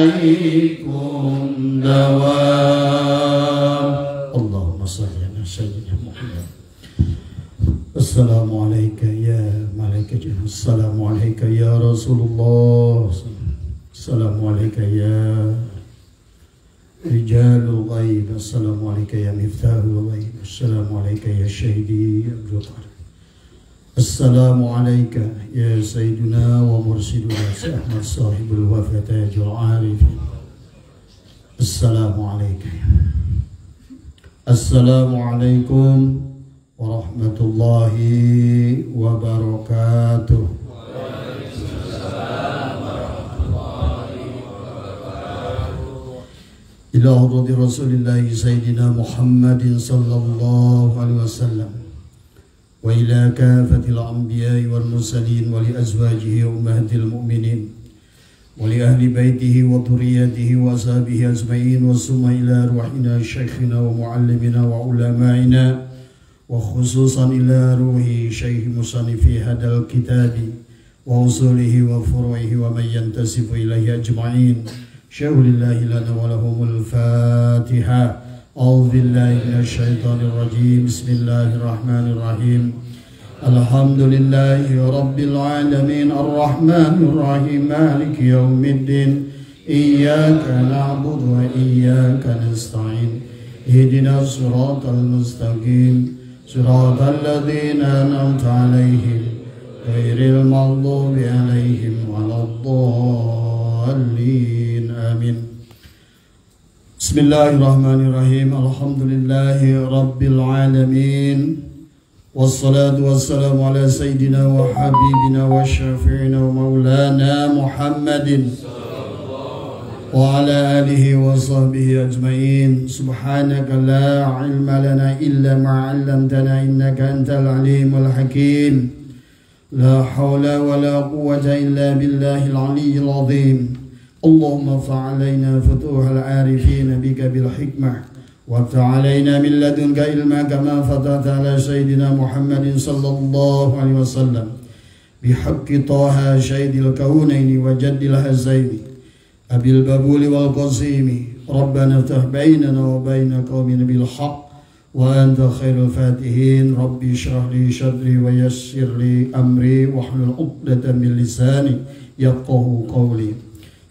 عليكم دوام. اللهم صل على سيدنا محمد. السلام عليك يا ملائكة، السلام عليك يا رسول الله، السلام عليك يا رجال الغيب، السلام عليك يا مفتاح الغيب، السلام عليك يا شهيدي عبد القادر، السلام عليك يا سيدنا ومرشدنا أحمد صاحب الوفاة تاج العارفين. السلام عليك. السلام عليكم ورحمة الله وبركاته. إلى حضرة رسول الله سيدنا محمد صلى الله عليه وسلم، وإلى كافة الأنبياء والمرسلين، ولأزواجه أمهات المؤمنين، ولأهل بيته وذريته وأصحابه أجمعين، وثم إلى روحنا شيخنا ومعلمنا وعلمائنا، وخصوصا إلى روح شيخ مصنف هذا الكتاب وأصوله وفروعه ومن ينتسب إليه أجمعين. شيخ الله لنا ولهم الفاتحة. أعوذ بالله من الشيطان الرجيم. بسم الله الرحمن الرحيم. الحمد لله رب العالمين الرحمن الرحيم مالك يوم الدين إياك نعبد وإياك نستعين اهدنا الصراط المستقيم صراط الذين أنعمت عليهم غير المغضوب عليهم ولا الضالين آمين. بسم الله الرحمن الرحيم. الحمد لله رب العالمين والصلاة والسلام على سيدنا وحبيبنا وشفيعنا ومولانا محمد وعلى آله وصحبه أجمعين. سبحانك لا علم لنا إلا ما علمتنا إنك أنت العليم الحكيم. لا حول ولا قوة إلا بالله العلي العظيم. اللهم افتح علينا فتوح العارفين بك بالحكمة، وافتح علينا من لدنك علما كما فتحت على سيدنا محمد صلى الله عليه وسلم بحق طه شهيد الكونين وجد الحسين أبي البابول والقاسم. ربنا افتح بيننا وبين قومنا بالحق وأنت خير الفاتحين. ربي اشرح لي صدري ويسر لي أمري واحلل عقدة من لساني يفقهوا قولي.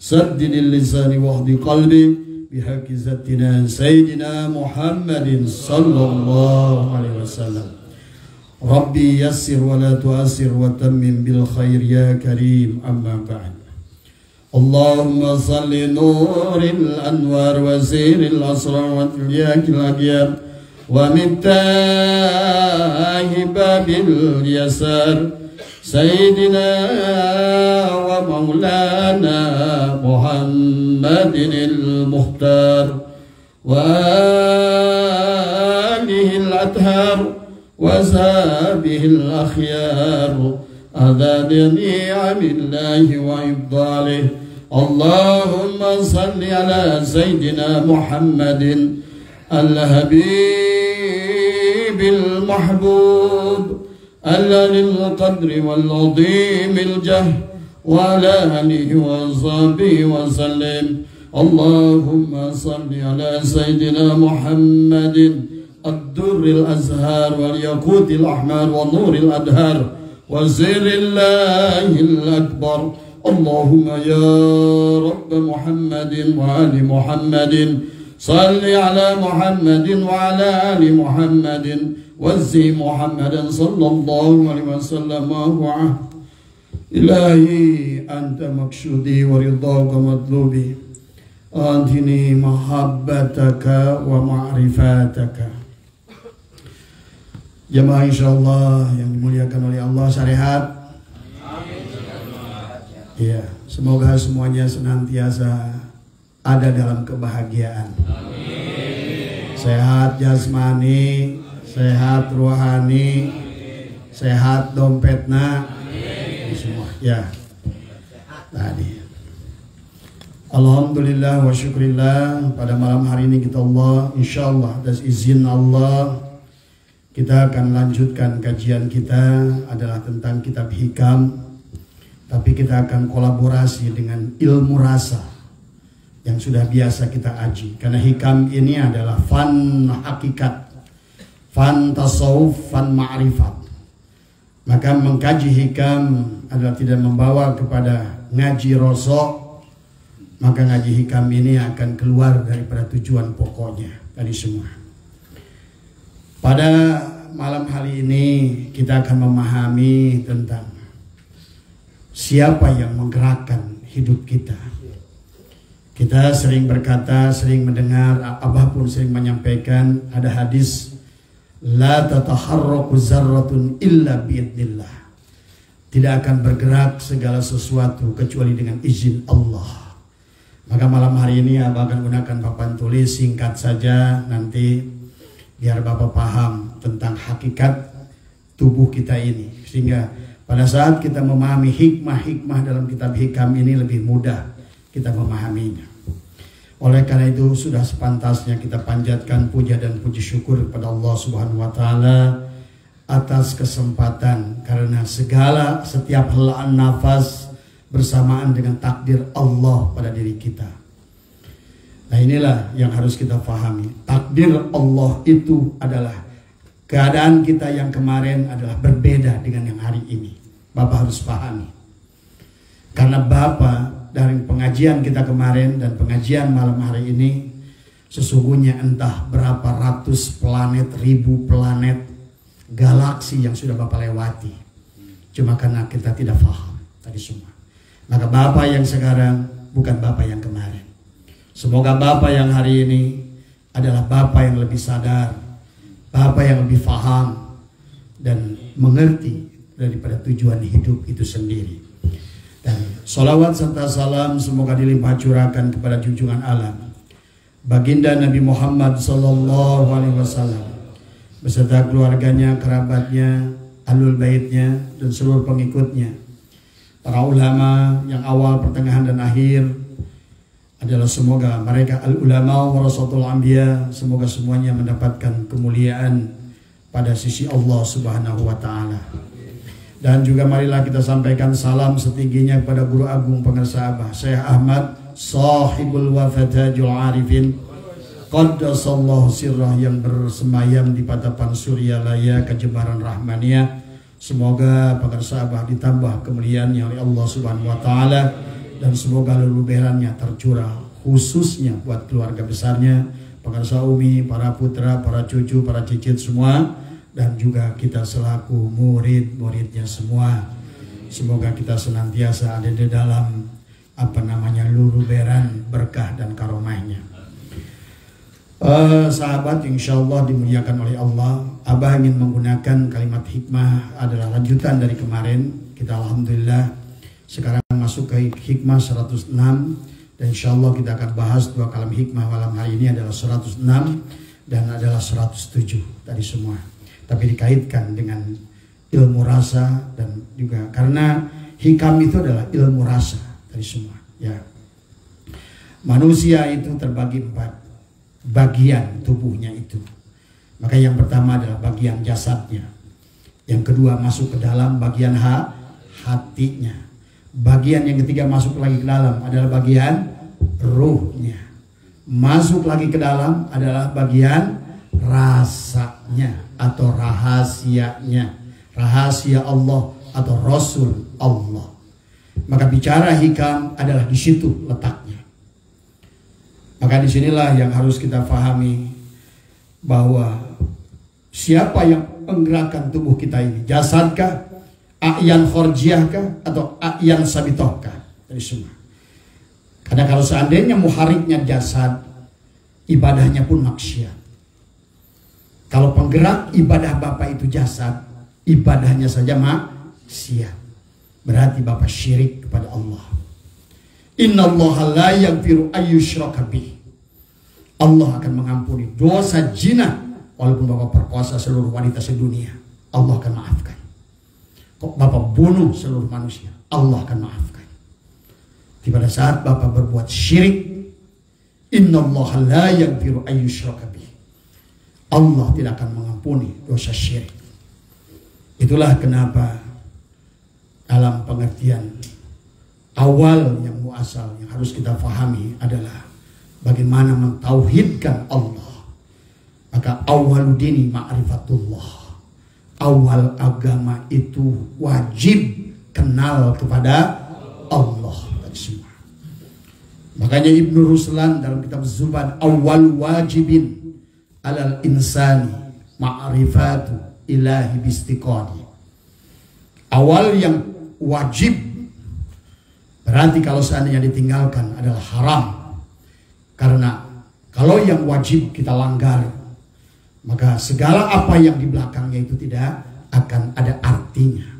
سدد اللسان واهد قلبي بحق ذاتنا سيدنا محمد صلى الله عليه وسلم. ربي يسر ولا تؤسر وتمم بالخير يا كريم. أما بعد. اللهم صل نور الأنوار وزير الأسرار وترياك الأبيار ومفتاح باب اليسار سيدنا ومولانا محمد المختار وآله الأطهار وصحبه الأخيار أذان نعم الله وإفضاله. اللهم صل على سيدنا محمد الحبيب المحبوب الذي القدر والعظيم الجاه وعلى آله وصحبه وسلم. اللهم صل على سيدنا محمد الدر الأزهار والياقوت الأحمر ونور الأدهار وزر الله الأكبر. اللهم يا رب محمد وآل محمد صل على محمد وعلى آل محمد وزي محمدا صلى الله عليه وسلم وعه. إلهي أنت مقصودي ورضاك مطلوبي أنتني محبتك ومعرفتك. Jemaah insyaallah yang dimuliakan oleh Allah syariat. Ya, semoga semuanya senantiasa ada dalam kebahagiaan. Sehat jasmani, sehat rohani, sehat dompetna, semua ya. Tadi. Alhamdulillah wa syukrillah, pada malam hari ini kita Allah insyaallah atas izin Allah kita akan lanjutkan kajian kita adalah tentang kitab hikam, tapi kita akan kolaborasi dengan ilmu rasa yang sudah biasa kita aji. Karena hikam ini adalah fan hakikat, fan tasawuf, fan ma'rifat. Maka mengkaji hikam adalah tidak membawa kepada ngaji rosok, maka ngaji hikam ini akan keluar daripada tujuan pokoknya tadi semua. Pada malam hari ini kita akan memahami tentang siapa yang menggerakkan hidup kita. Kita sering berkata, sering mendengar, Abah pun sering menyampaikan, ada hadis, la tataharraku zarratun illa biidnillah. Tidak akan bergerak segala sesuatu kecuali dengan izin Allah. Maka malam hari ini Abah akan gunakan papan tulis singkat saja nanti biar Bapak paham tentang hakikat tubuh kita ini. Sehingga pada saat kita memahami hikmah-hikmah dalam kitab hikam ini lebih mudah kita memahaminya. Oleh karena itu sudah sepantasnya kita panjatkan puja dan puji syukur kepada Allah Subhanahu wa taala atas kesempatan, karena setiap helaan nafas bersamaan dengan takdir Allah pada diri kita. Nah, inilah yang harus kita pahami. Takdir Allah itu adalah keadaan kita yang kemarin adalah berbeda dengan yang hari ini. Bapak harus pahami. Karena Bapak dari pengajian kita kemarin dan pengajian malam hari ini, sesungguhnya entah berapa ratus planet, ribu planet, galaksi yang sudah Bapak lewati. Cuma karena kita tidak paham tadi semua. Maka Bapak yang sekarang bukan Bapak yang kemarin. Semoga Bapak yang hari ini adalah Bapak yang lebih sadar, Bapak yang lebih paham dan mengerti daripada tujuan hidup itu sendiri. Dan salawat serta salam semoga dilimpah curahkan kepada junjungan alam Baginda Nabi Muhammad sallallahu alaihi wasallam beserta keluarganya, kerabatnya, ahlul baitnya dan seluruh pengikutnya. Para ulama yang awal, pertengahan dan akhir adalah semoga mereka al-ulama warasatul anbiya, semoga semuanya mendapatkan kemuliaan pada sisi Allah Subhanahu wa taala. Dan juga marilah kita sampaikan salam setingginya kepada Guru Agung Pengarsa Abah Syekh Ahmad Sahibul Wafatajul Arifin Qaddasallahu sirrah, yang bersemayam di patapan surya laya kejembaran rahmaniyah. Semoga Pengarsa Abah ditambah kemuliaannya oleh Allah Subhanahu wa taala, dan semoga leluberannya tercurah khususnya buat keluarga besarnya, Pengarsa Umi, para putra, para cucu, para cicit semua, dan juga kita selaku murid-muridnya semua. Semoga kita senantiasa ada di dalam leluberan berkah dan karomahnya. Sahabat insya Allah dimuliakan oleh Allah. Abah ingin menggunakan kalimat hikmah adalah lanjutan dari kemarin. Kita alhamdulillah sekarang masuk ke hikmah 106, dan insya Allah kita akan bahas dua kalam hikmah malam hari ini adalah 106 dan adalah 107 tadi semua. Tapi dikaitkan dengan ilmu rasa, dan juga karena hikam itu adalah ilmu rasa tadi semua. Ya, manusia itu terbagi 4 bagian tubuhnya itu. Maka yang pertama adalah bagian jasadnya, yang kedua masuk ke dalam bagian hatinya. Bagian yang ketiga masuk lagi ke dalam adalah bagian ruhnya. Masuk lagi ke dalam adalah bagian rasanya atau rahasianya. Rahasia Allah atau Rasul Allah. Maka bicara hikam adalah di situ letaknya. Maka disinilah yang harus kita pahami bahwa siapa yang menggerakkan tubuh kita ini, jasadkah, a'yan khorjiahkah, atau a'yan sabitohkah, dari semua. Karena kalau seandainya muhariknya jasad, ibadahnya pun maksiat. Kalau penggerak ibadah Bapak itu jasad, ibadahnya saja maksiat. Berarti Bapak syirik kepada Allah. Innallaha la yaghfiru ayyushraka bih. Allah akan mengampuni dosa zina walaupun Bapak perkosa seluruh wanita sedunia. Allah akan maafkan. Kok Bapak bunuh seluruh manusia, Allah akan maafkan. Di pada saat Bapak berbuat syirik, innallaha la yaghfiru ayyushraka bih. Allah tidak akan mengampuni dosa syirik. Itulah kenapa dalam pengertian awal yang muasal yang harus kita fahami adalah bagaimana mentauhidkan Allah. Maka awaludini ma'rifatullah. Awal agama itu wajib kenal kepada Allah. Makanya Ibnu Ruslan dalam kitab Zubad, awal wajibin alal insani ma'rifatu ilahi bistiqadi. Awal yang wajib berarti kalau seandainya ditinggalkan adalah haram. Karena kalau yang wajib kita langgar, maka segala apa yang di belakangnya itu tidak akan ada artinya.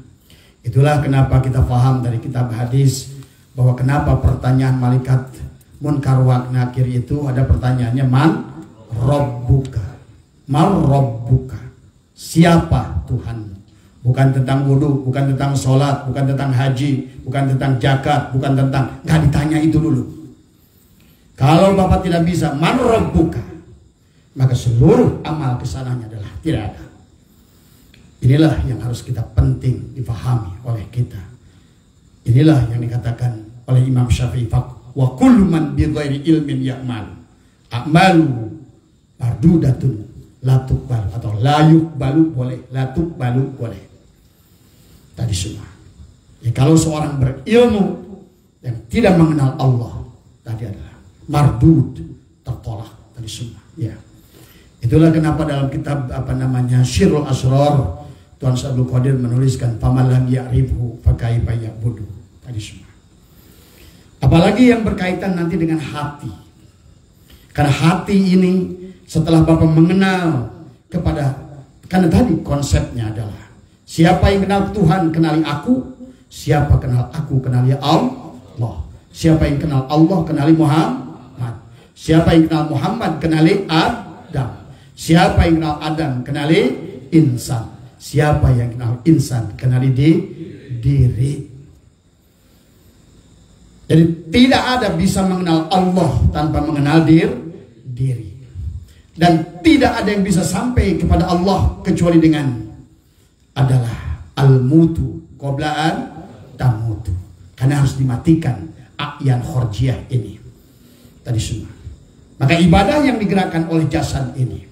Itulah kenapa kita paham dari kitab hadis bahwa kenapa pertanyaan malaikat Munkar wa Nakir itu ada pertanyaannya, man rabbuka, man rabbuka, siapa Tuhanmu. Bukan tentang wudu, bukan tentang sholat, bukan tentang haji, bukan tentang zakat, bukan tentang, nggak ditanya itu dulu. Kalau Bapak tidak bisa man rabbuka, maka seluruh amal kesananya adalah tidak ada. Inilah yang harus kita penting dipahami oleh kita. Inilah yang dikatakan oleh Imam Syafi'i, wa kullu man bi ghairi ilmin ya'mal a'malu mardudatun la tuqbal, atau la yuqbalu boleh, la tuqbalu boleh. Tadi semua. Ya, kalau seorang berilmu yang tidak mengenal Allah, tadi adalah mardud, tertolak tadi semua. Ya. Itulah kenapa dalam kitab Syirul Asrar, Tuan Abdul Qadir menuliskan faman lam ya'rifhu fa kaifa ya'budu. Tadi semua. Apalagi yang berkaitan nanti dengan hati. Karena hati ini setelah Bapak mengenal kepada, karena tadi konsepnya adalah siapa yang kenal Tuhan kenali aku, siapa kenal aku kenali Allah, siapa yang kenal Allah kenali Muhammad, siapa yang kenal Muhammad kenali Adam, siapa yang kenal Adam kenali insan, siapa yang kenal insan kenali diri. Jadi tidak ada bisa mengenal Allah tanpa mengenal diri. Dan tidak ada yang bisa sampai kepada Allah kecuali dengan adalah al-mutu qobla'an tamutu. Karena harus dimatikan a'yan khorjiyah ini. Tadi semua. Maka ibadah yang digerakkan oleh jasad ini.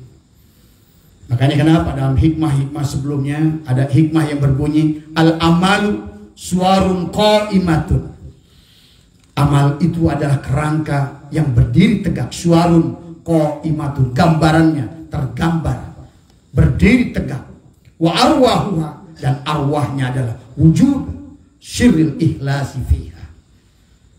Makanya kenapa dalam hikmah-hikmah sebelumnya ada hikmah yang berbunyi al-amalu suwarun qa'imatun. Amal itu adalah kerangka yang berdiri tegak, suwarun qa'imatun, gambarannya tergambar berdiri tegak. Wa arwahuha, dan arwahnya adalah wujud syirril ikhlasi fiha.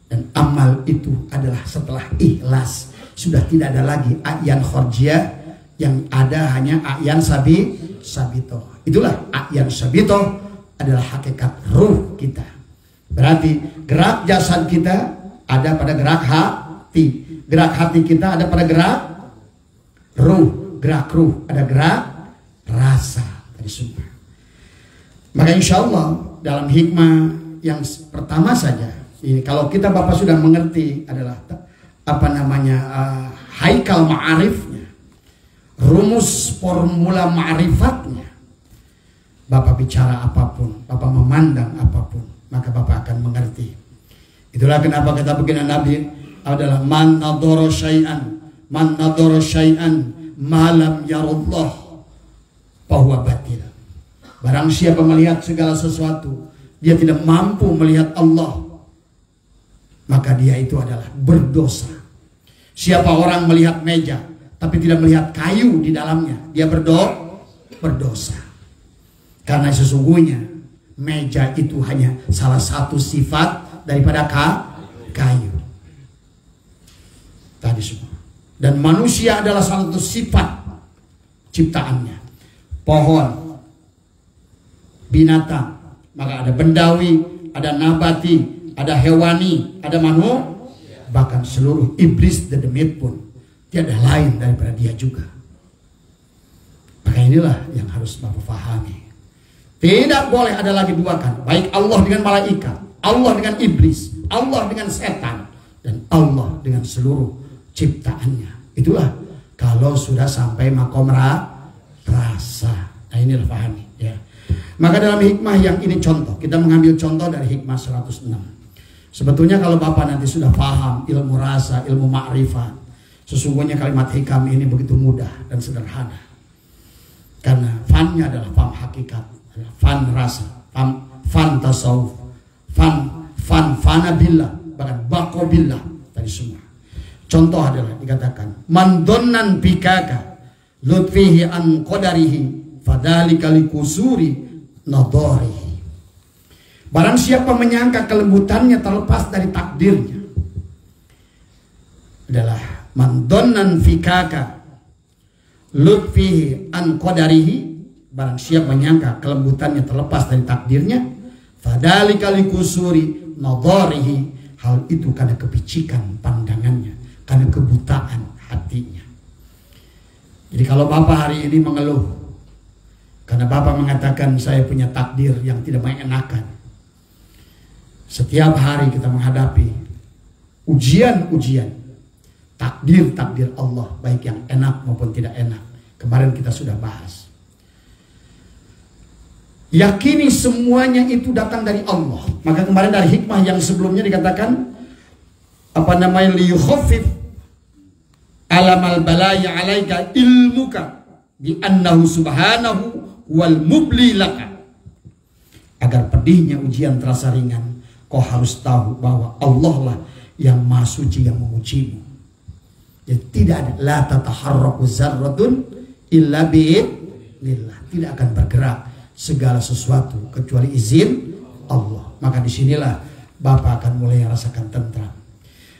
Dan amal itu adalah setelah ikhlas sudah tidak ada lagi a'yan khorjiyah, yang ada hanya a'yan sabito. Itulah a'yan sabito adalah hakikat ruh kita. Berarti gerak jasad kita ada pada gerak hati, gerak hati kita ada pada gerak ruh, gerak ruh ada gerak rasa. Tadi semua. Maka insya Allah dalam hikmah yang pertama saja, ini kalau kita Bapak sudah mengerti adalah haikal ma'arifnya, rumus formula ma'rifatnya. Bapak bicara apapun, Bapak memandang apapun, maka Bapak akan mengerti. Itulah kenapa kata baginda Nabi adalah man nadhara syai'an malam yarullah bahwa batil. Barang siapa melihat segala sesuatu dia tidak mampu melihat Allah, maka dia itu adalah berdosa. Siapa orang melihat meja tapi tidak melihat kayu di dalamnya, dia berdosa. Karena sesungguhnya meja itu hanya salah satu sifat daripada kayu. Tadi semua. Dan manusia adalah salah satu sifat ciptaannya. Pohon, binatang, maka ada bendawi, ada nabati, ada hewani, ada manusia, bahkan seluruh iblis dan demit pun tiada lain daripada dia juga. Maka inilah yang harus Bapak pahami. Tidak boleh ada lagi duakan, baik Allah dengan malaikat, Allah dengan iblis, Allah dengan setan, dan Allah dengan seluruh ciptaannya. Itulah kalau sudah sampai makom rasa. Nah inilah pahami ya. Maka dalam hikmah yang ini contoh, kita mengambil contoh dari hikmah 106. Sebetulnya kalau Bapak nanti sudah paham ilmu rasa, ilmu ma'rifat, Sesungguhnya kalimat hikam ini begitu mudah dan sederhana. Karena fannya adalah faham hakikat, fan rasa, fan tasawuf, fana billah, bahkan bako billah tadi semua. Contoh adalah dikatakan mandonnan bikaka lutfihi an qadarihi fadhalika likusuri nadharihi. Barang siapa menyangka kelembutannya terlepas dari takdirnya, adalah mandonnan fikaka lutfihi an qadarihi. Barang siapa menyangka kelembutannya terlepas dari takdirnya, fadhalika likusuri nadharihi. Hal itu karena kepicikan pandangannya, karena kebutaan hatinya. Jadi kalau Bapak hari ini mengeluh karena Bapak mengatakan saya punya takdir yang tidak mengenakan, setiap hari kita menghadapi ujian-ujian, takdir Allah, baik yang enak maupun tidak enak. Kemarin kita sudah bahas. Yakini semuanya itu datang dari Allah. Maka kemarin dari hikmah yang sebelumnya dikatakan liyukhaffif alamal balaya alaika ilmuka bi annahu subhanahu wal mubli laka. Agar pedihnya ujian terasa ringan, kau harus tahu bahwa Allah lah yang Maha Suci yang mengujimu. Jadi tidak ada la tataharraku zarratun illa bi'idznillah. Tidak akan bergerak segala sesuatu kecuali izin Allah. Maka disinilah Bapak akan mulai rasakan tentram.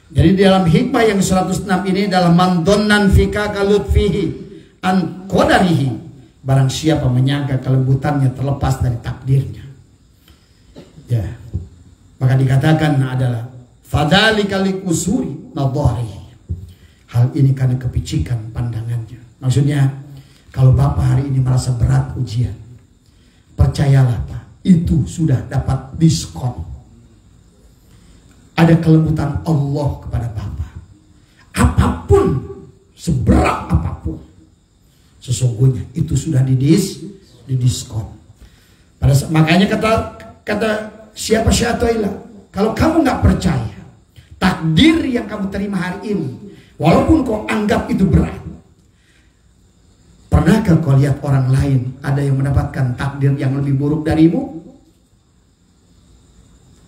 Jadi dalam hikmah yang 106 ini adalah mandonnan fika kalutfihi an qadarihi. Barang siapa menyangka kelembutannya terlepas dari takdirnya, ya, maka dikatakan adalah fadzalika likusuri nadharihi. Hal ini karena kepicikan pandangannya. Maksudnya kalau Bapak hari ini merasa berat ujian, percayalah Pak, itu sudah dapat diskon. Ada kelembutan Allah kepada Bapak. Apapun, seberat apapun, sesungguhnya itu sudah didiskon. Makanya kata siapa Syatoilah, kalau kamu nggak percaya takdir yang kamu terima hari ini, walaupun kau anggap itu berat, pernahkah kau lihat orang lain ada yang mendapatkan takdir yang lebih buruk darimu?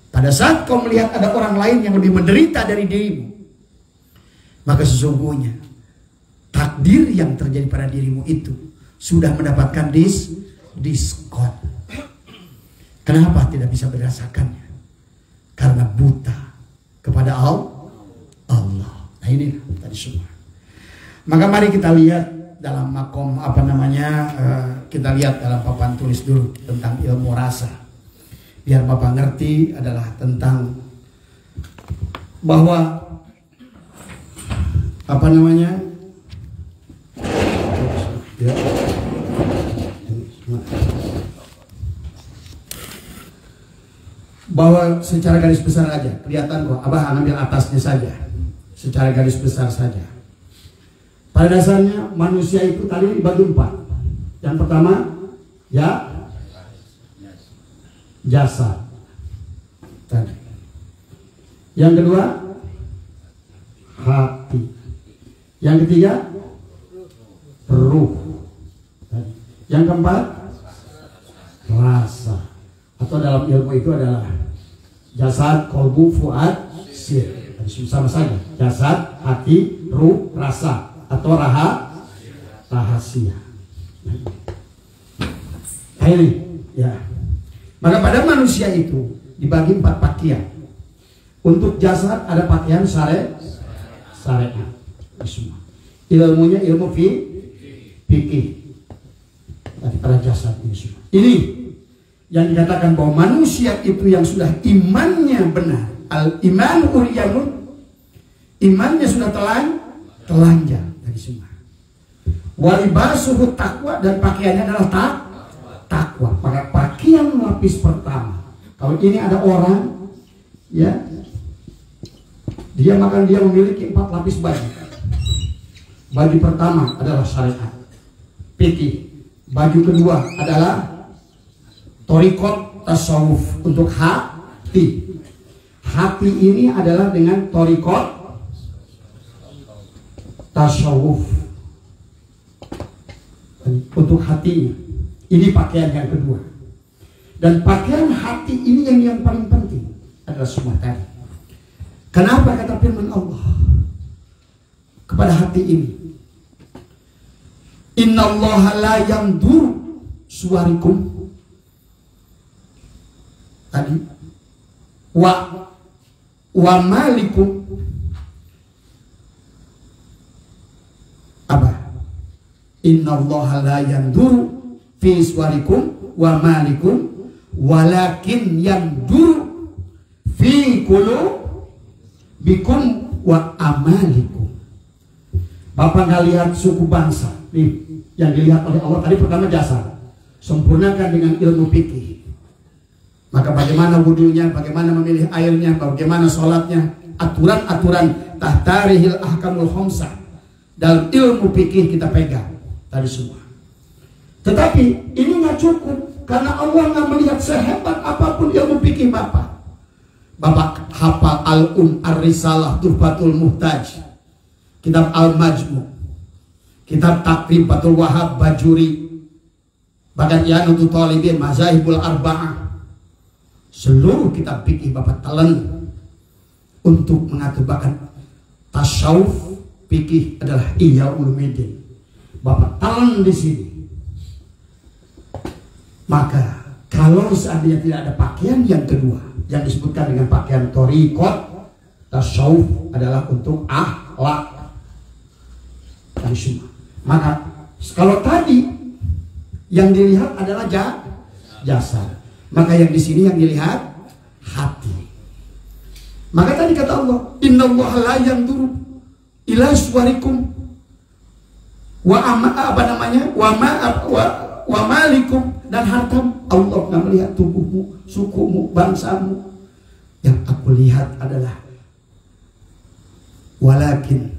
Pada saat kau melihat ada orang lain yang lebih menderita dari dirimu, maka sesungguhnya takdir yang terjadi pada dirimu itu sudah mendapatkan diskon. Kenapa tidak bisa merasakannya? Karena buta kepada Allah. Nah ini tadi semua. Maka mari kita lihat dalam makom kita lihat dalam papan tulis dulu tentang ilmu rasa. Biar Bapak ngerti adalah tentang bahwa ya, bahwa secara garis besar aja kelihatan kok. Abah ambil atasnya saja, secara garis besar saja. Pada dasarnya manusia itu tadi dibagi 4. Yang pertama ya jasad tadi. Yang kedua hati. Yang ketiga ruh tadi. Yang keempat rasa. Atau dalam ilmu itu adalah jasad, kolbu, fuad, sir. Sama saja. Jasad, hati, ruh, rasa. Atau rahasia. Ini ya. Maka pada manusia itu dibagi 4 pakaian. Untuk jasad ada pakaian syariat. Ilmunya ilmu fikih. Pada jasad ini semua. Ini yang dikatakan bahwa manusia itu yang sudah imannya benar. Al-iman uriyanun. Imannya sudah telanjang dari semua. Walibasuhu taqwa, dan pakaiannya adalah takwa. Pada pakaian lapis pertama, kalau ini ada orang ya, dia memiliki 4 lapis baju. Baju pertama adalah syariat, fikih. Baju kedua adalah thariqat tasawuf untuk hati. Hati ini adalah dengan thariqat tasawuf untuk hatinya. Ini pakaian yang kedua. Dan pakaian hati ini yang paling penting adalah semua tadi. Kenapa kata firman Allah kepada hati ini? Innallaha la yanzuru suwarikum tadi wa malikum apa? Innallaha la yanzuru fi suwarikum wa malikum walakin yanzuru fi qulubikum wa amalikum. Bapak nggak lihat suku bangsa nih, yang dilihat oleh Allah tadi pertama jasad, sempurnakan dengan ilmu fikih. Maka bagaimana wudunya, bagaimana memilih airnya, bagaimana sholatnya, aturan-aturan tahtarihil ahkamul khamsah dalam ilmu fikih kita pegang tadi semua. Tetapi ini nggak cukup, karena Allah nggak melihat sehebat apapun ilmu fikih Bapak. Bapak hafal Ar-Risalah, Tuhfatul Muhtaj, kitab Al-Majmu', kitab Taqrib Fathul Wahab Bajuri, bahkan Yanutul Talibin, Mazahibul Arba'ah, seluruh kitab fikih Bapak telan untuk mengatur. Bahkan tasawuf fikih adalah Ihya Ulumuddin, Bapak telan di sini. Maka kalau seandainya tidak ada pakaian yang kedua yang disebutkan dengan pakaian thariqat, tasawuf adalah untuk akhlak dan semua. Maka kalau tadi yang dilihat adalah jasad, maka yang di sini yang dilihat hati. Maka tadi kata Allah, innallaha la yanzuru ila suwarikum wa malikum, dan hartamu. Allah nggak melihat tubuhmu, sukumu, bangsamu. Yang aku lihat adalah walakin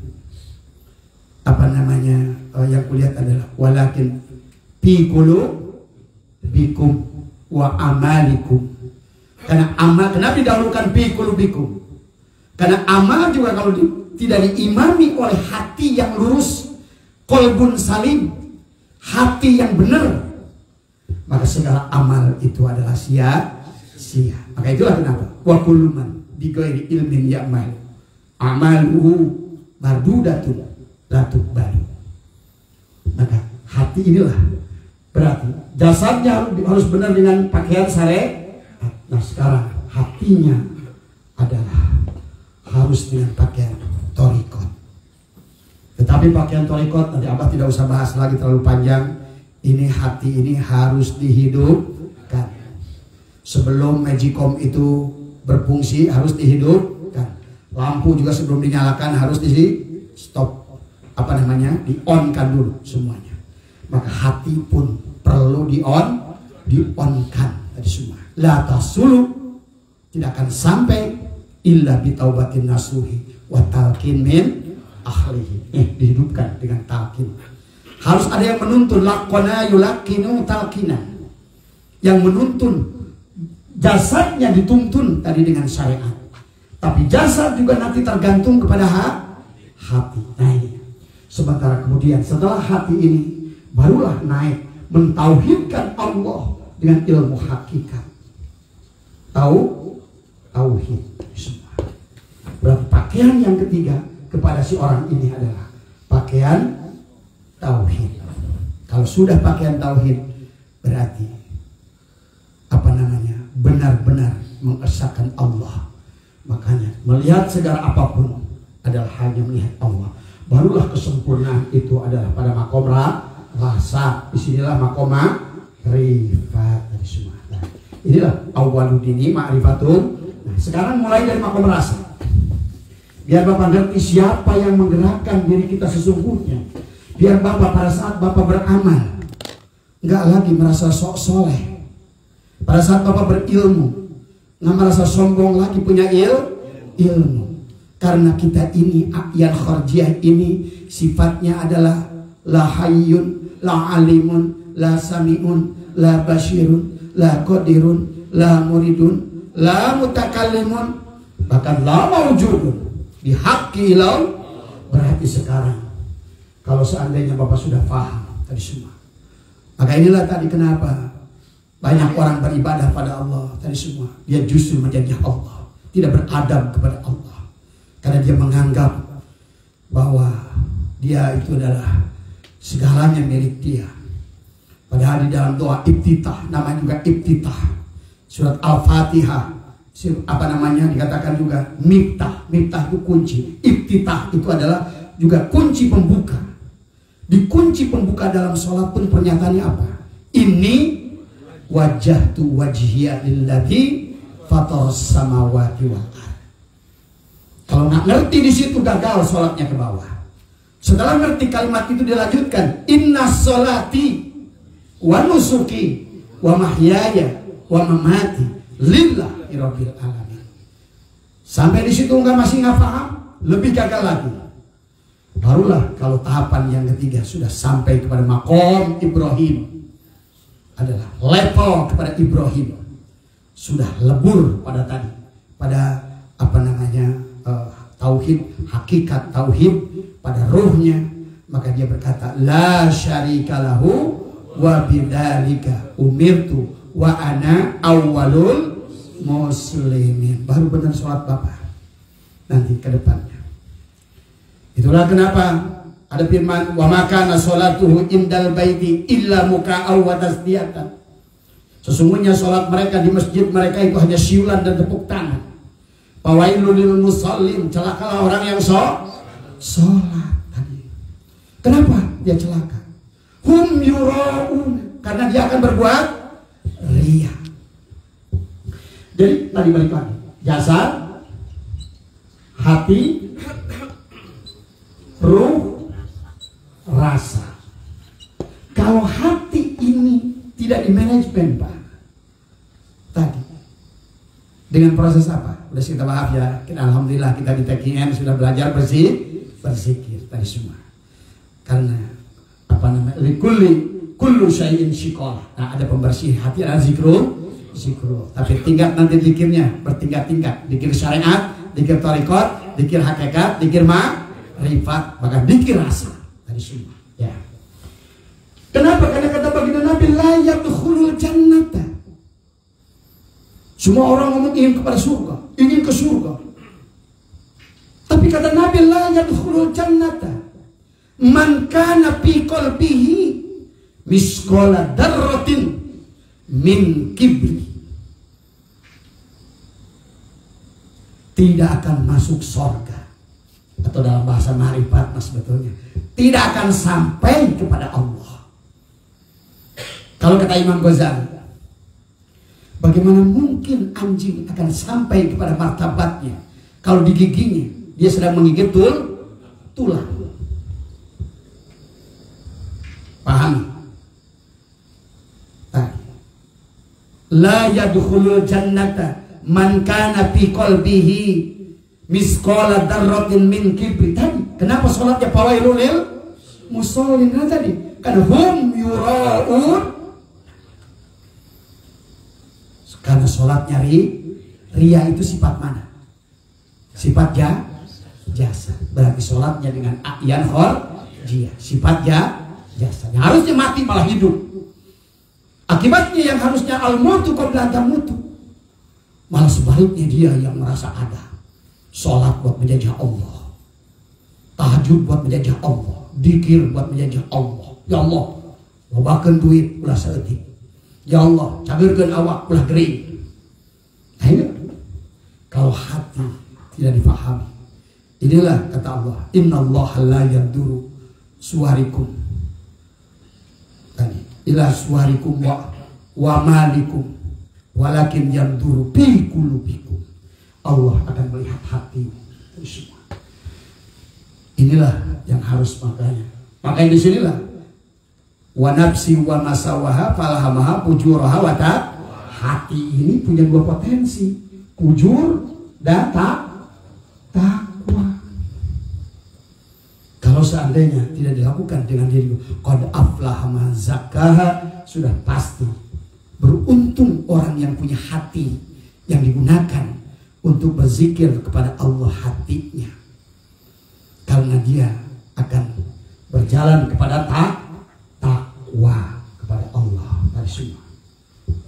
yang kulihat adalah walakin fi qulubikum wa amalikum. Karena amal, kenapa didahulukan fi qulubikum? Karena amal juga kalau tidak diimami oleh hati yang lurus, qalbun salim, hati yang benar, maka segala amal itu adalah sia-sia. Maka itulah kenapa wa kullu man bi ghairi ilmin ya'mal amaluhu mardudatun la tuqbalu. Maka hati inilah berarti jasadnya harus benar dengan pakaian syariat. Nah sekarang hatinya adalah harus dengan pakaian thariqat. Tetapi pakaian thariqat nanti Abah tidak usah bahas lagi terlalu panjang. Ini hati ini harus dihidupkan. Sebelum magicom itu berfungsi harus dihidupkan. Lampu juga sebelum dinyalakan harus di stop, di-on-kan dulu semuanya. Maka hati pun perlu di-on-kan tadi semua. La tasulu, tidak akan sampai illa bitaubatin nasuhi wa talqin min ahlihi. Dihidupkan dengan talqin. Harus ada yang menuntun, laqana yulaqinu talqinan. Yang menuntun, jasadnya dituntun tadi dengan syariat. Tapi jasad juga nanti tergantung kepada hati. Nah ini. Sementara kemudian setelah hati ini barulah naik mentauhidkan Allah dengan ilmu hakikat. Tauhid semua. Berarti pakaian yang ketiga kepada si orang ini adalah pakaian tauhid. Kalau sudah pakaian tauhid berarti benar-benar mengesahkan Allah. Makanya melihat segala apapun adalah hanya melihat Allah. Barulah kesempurnaan itu adalah pada makom rasa. Disinilah makom ma'rifat dari semua. Nah, inilah awaludini ma'rifatun. Nah, sekarang mulai dari makom rasa. Biar Bapak ngerti siapa yang menggerakkan diri kita sesungguhnya. Biar Bapak pada saat Bapak beramal nggak lagi merasa sok soleh. Pada saat Bapak berilmu nggak merasa sombong lagi punya ilmu. Karena kita ini yang kharjiyah ini sifatnya adalah la hayyun, la alimun, la sami'un, la basyirun, la qadirun, la muridun, la mutakallimun, bahkan la mawjudun bihaqqi ilau. Berarti sekarang Kalau seandainya Bapak sudah paham tadi semua. Maka inilah tadi kenapa banyak orang beribadah pada Allah tadi semua. Dia justru menjadi Allah, tidak beradab kepada Allah. Karena dia menganggap bahwa dia itu adalah segalanya milik dia. Padahal di dalam doa iftitah, namanya juga iftitah, surat Al-Fatihah, apa namanya dikatakan juga miftah. Miftah itu kunci. Iftitah itu adalah juga kunci pembuka. Di kunci pembuka dalam sholat pun pernyataannya apa? Ini wajjahtu wajhiya lilladzi fataras samawati wal ardh. Kalau nggak ngerti di situ gagal sholatnya ke bawah. Setelah ngerti kalimat itu dilanjutkan, inna sholati wa nusuki wa mahyaya wa mamati lillahi rabbil alamin. Sampai di situ masih nggak paham, lebih gagal lagi. Barulah kalau tahapan yang ketiga sudah sampai kepada maqam Ibrahim, adalah level kepada Ibrahim, sudah lebur pada tadi, pada apa namanya tauhid, hakikat tauhid pada ruhnya, maka dia berkata la syarika lahu wa bidzalika umirtu wa ana awwalul muslimin. Baru benar sholat Bapak nanti ke depannya. Itulah kenapa ada firman wa makana sholatuhu indal baiti illa muka'aw wa tasdiyatan. Sesungguhnya sholat mereka di masjid mereka itu hanya siulan dan tepuk tangan. Fawailul lil musallin, celakalah orang yang sholat tadi. Kenapa dia celaka? Hum yura'un, karena dia akan berbuat riya. Jadi tadi balik lagi, jasad, hati, ruh, rasa. Kalau hati ini tidak dimanajemen Pak, tadi dengan proses apa? Udah kita maaf ya, kita alhamdulillah kita di TKN sudah belajar berzikir tadi semua. Karena apa namanya? Kullu syai'in shiqah. Nah, ada pembersih hati, ada zikru. Tapi tingkat nanti zikirnya bertingkat-tingkat. Zikir syariat, zikir thariqat, zikir hakikat, zikir ma'rifat, bahkan zikir rasa tadi semua. Ya. Kenapa? Karena kata baginda Nabi la yadkhulul jannata. Semua orang ngomong ingin kepada surga, ingin ke surga. Tapi kata Nabi la yadkhulul jannata man kana fi qalbihi misqala darratin min kibri. Tidak akan masuk surga, atau dalam bahasa ma'rifat sebetulnya tidak akan sampai kepada Allah. Kalau kata Imam Ghazali, bagaimana mungkin anjing akan sampai kepada martabatnya kalau digiginya dia sedang menggigit tulang? Pahami? La yadkhulul jannata man kana fi qalbihi misqala darratin min kibri. Tadi kenapa sholatnya fawailul lil musallin tadi? Karena hum yura'un. Karena sholatnya ria itu sifat mana? Sifat jasa. Berarti sholatnya dengan a'yan khorjiyah, sifat jasanya. Harusnya mati malah hidup. Akibatnya yang harusnya al-mutu qabla tamutu, malah sebaliknya dia yang merasa ada. Sholat buat menjajah Allah, tahajud buat menjajah Allah, dzikir buat menjajah Allah. Ya Allah, lobakeun duit ulah saeutik. Ya Allah, cageurkeun awak ulah gering. Nah ini kalau hati tidak dipahami. Inilah kata Allah, innallaha la yaduru suwarikum. Tadi, ila suwarikum wa malikum walakin yaduru fi qulubikum. Allah akan melihat hati itu semua. Inilah yang harus makanya. Makanya di sinilah wa nafsi wa masawaha falhamaha fujuraha wa hati ini punya dua potensi, fujur dan takwa. Kalau seandainya tidak dilakukan dengan diri, qad aflaha man zakkaha, sudah pasti beruntung orang yang punya hati yang digunakan untuk berzikir kepada Allah hatinya, karena dia akan berjalan kepada takwa kepada Allah tadi semua.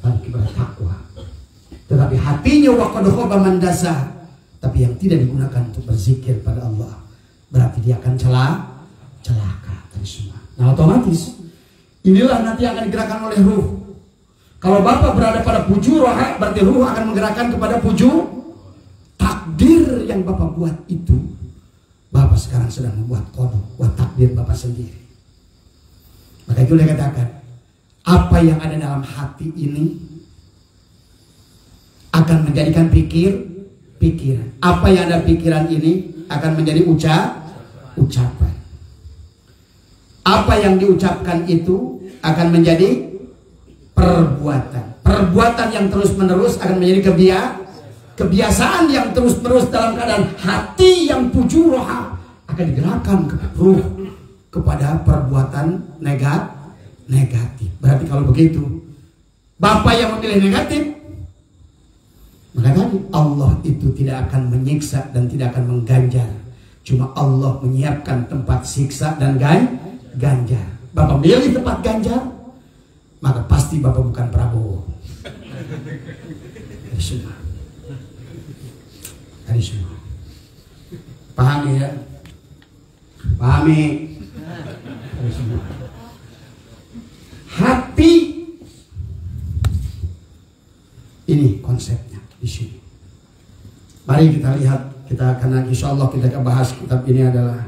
Tadi kepada takwa. Tetapi hatinya waqad khaba man dasa, tapi yang tidak digunakan untuk berzikir pada Allah, berarti dia akan celaka tadi semua. Nah, otomatis inilah nanti akan digerakkan oleh ruh. Kalau Bapak berada pada puju roha, berarti ruh akan menggerakkan kepada puju. Takdir yang Bapak buat itu, Bapak sekarang sedang membuat qada, buat takdir Bapak sendiri. Maka itu dia katakan, apa yang ada dalam hati ini akan menjadikan pikiran. Apa yang ada pikiran ini akan menjadi ucapan. Apa yang diucapkan itu akan menjadi perbuatan. Perbuatan yang terus-menerus akan menjadi kebiasaan yang terus-menerus dalam keadaan hati yang puju roha akan digerakkan ke ruh kepada perbuatan negatif. Berarti kalau begitu, Bapak yang memilih negatif, maka tadi Allah itu tidak akan menyiksa dan tidak akan mengganjar. Cuma Allah menyiapkan tempat siksa dan ganjar. Bapak milih tempat ganjar, maka pasti Bapak bukan Prabowo. Dari semua. Pahami ya? Pahami. Dari semua. Hati ini konsepnya di sini. Mari kita lihat, karena insya Allah kita akan bahas kitab ini adalah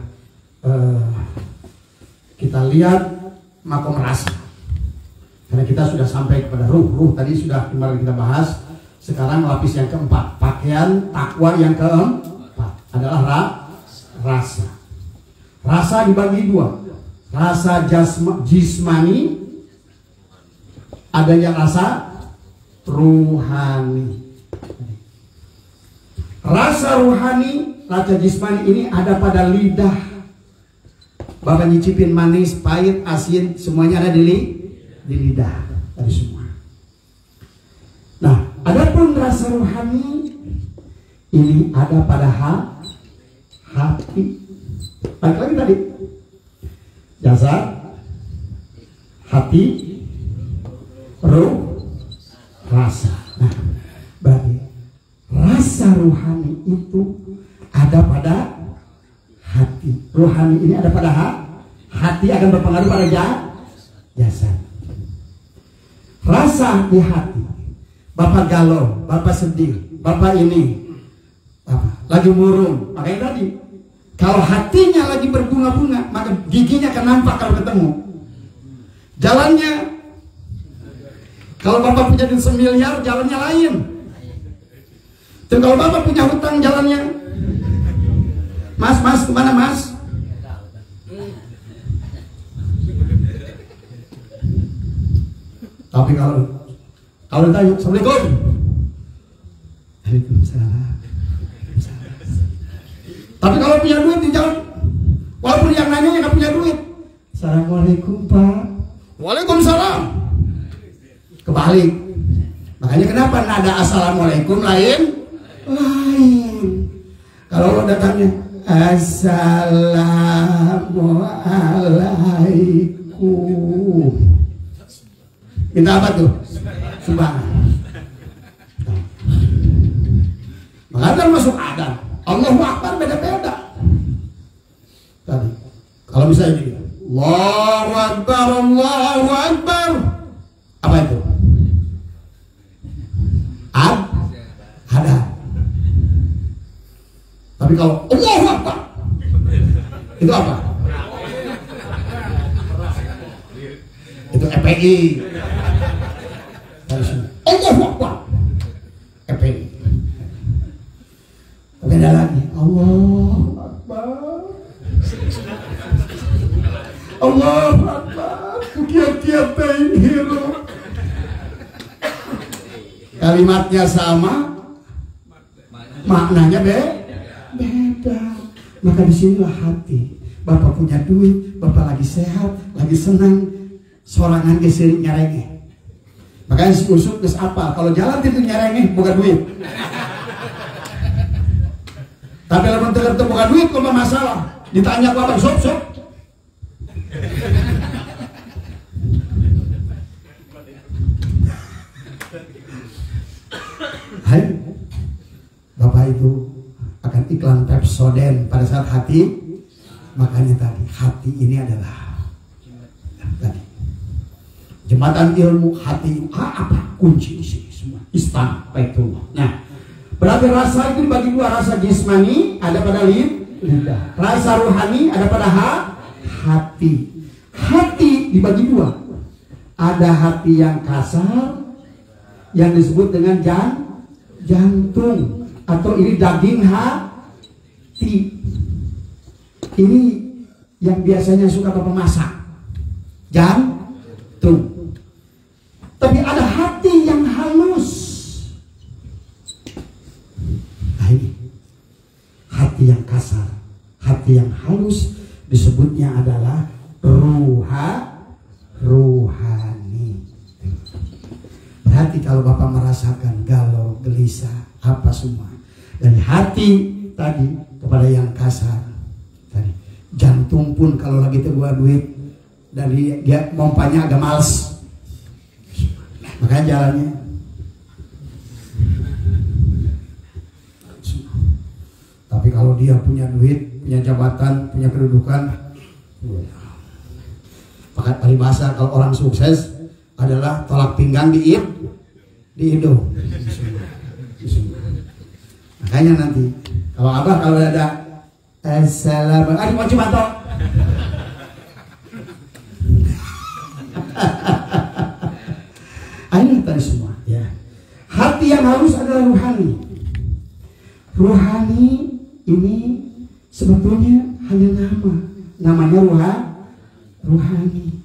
kita lihat makom rasa. Karena kita sudah sampai kepada ruh tadi sudah kemarin kita bahas. Sekarang lapis yang keempat, pakaian takwa yang keempat adalah rasa. Rasa dibagi dua, rasa jismani, ada yang rasa ruhani. Rasa ruhani, rasa jismani ini ada pada lidah. Bapak nyicipin manis, pahit, asin, semuanya ada di lidah dari semua. Nah, adapun rasa ruhani ini ada pada hati. Balik lagi tadi, jasad, hati, ruh, rasa. Nah, berarti rasa ruhani itu ada pada hati. Ruhani ini ada pada hati, akan berpengaruh pada jasad. Rasa di hati, Bapak galau, Bapak sedih, Bapak ini lagi murung. Makanya tadi, kalau hatinya lagi berbunga-bunga, maka giginya akan nampak kalau ketemu. Jalannya, kalau Bapak punya duit 1 miliar, jalannya lain. Dan kalau Bapak punya hutang, jalannya, Mas, kemana Mas? Tapi kalau ditanya, Assalamualaikum. Waalaikumsalam. Tapi kalau punya duit di jalan, walaupun yang nanya nggak punya duit, Assalamualaikum Pak. Waalaikumsalam. Kebalik. Makanya kenapa nada Assalamualaikum lain? Kalau lo datangnya Assalamualaikum, minta apa tuh? Sumbangan. Maka masuk ada. Allahu Akbar beda-beda. Tadi, kalau misalnya ini, Allahu Akbar, Allahu Akbar. Apa itu? Ada. Tapi kalau Allahu Akbar, itu apa? Itu EPI. Allahu Akbar, EPI. Beda lagi. Allahu Akbar, Allahu Akbar. Tiap-tiap hirup kalimatnya sama, maknanya beda. Maka disinilah hati. Bapak punya duit, Bapak lagi sehat, lagi senang, sorangan geseri nyarengeh. Makanya si usuk kes apa? Kalau jalan itu nyarengeh bukan duit. Tapi kalau ternyata bukan duit, kalau masalah ditanya apa? Sob. Bapak itu akan iklan Pepsodent pada saat hati. Makanya tadi hati ini adalah tadi jembatan ilmu. Hati apa kunci di sini semua. Istan Baitullah. Nah, berarti rasa itu dibagi dua, rasa jismani ada pada lidah, rasa rohani ada pada hati. Hati dibagi dua, ada hati yang kasar yang disebut dengan jantung, atau ini daging hati. Ini yang biasanya suka Bapak masak, jantung. Tapi ada hati yang halus. Nah ini hati yang kasar, hati yang halus disebutnya adalah rohani. Berarti kalau Bapak merasakan galau, gelisah, apa semua dari hati tadi kepada yang kasar tadi. Jantung pun kalau lagi teguh duit dari dia mompanya agak males, makanya jalannya. Tapi kalau dia punya duit, punya jabatan, punya kedudukan, pakai peribahasa kalau orang sukses adalah tolak pinggang di hidung. Makanya nanti kalau Abah kalau ada assalamualaikum mau coba toh. Ini tadi semua ya. Hati yang halus adalah rohani. Rohani ini sebetulnya hanya namanya rohani.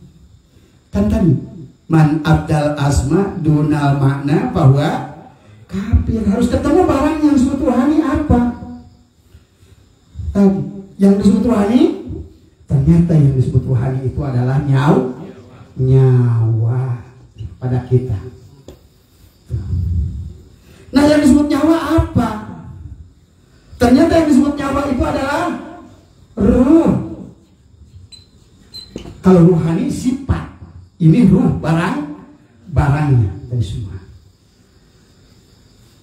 Kan tadi man abdal asma dunal makna bahwa kafir. Harus ketemu barang yang disebut rohani apa. Tadi yang disebut rohani, ternyata yang disebut rohani itu adalah nyawa pada kita. Nah yang disebut nyawa apa? Ternyata yang disebut nyawa itu adalah ruh. Kalau rohani sifat, ini ruh barangnya dari semua.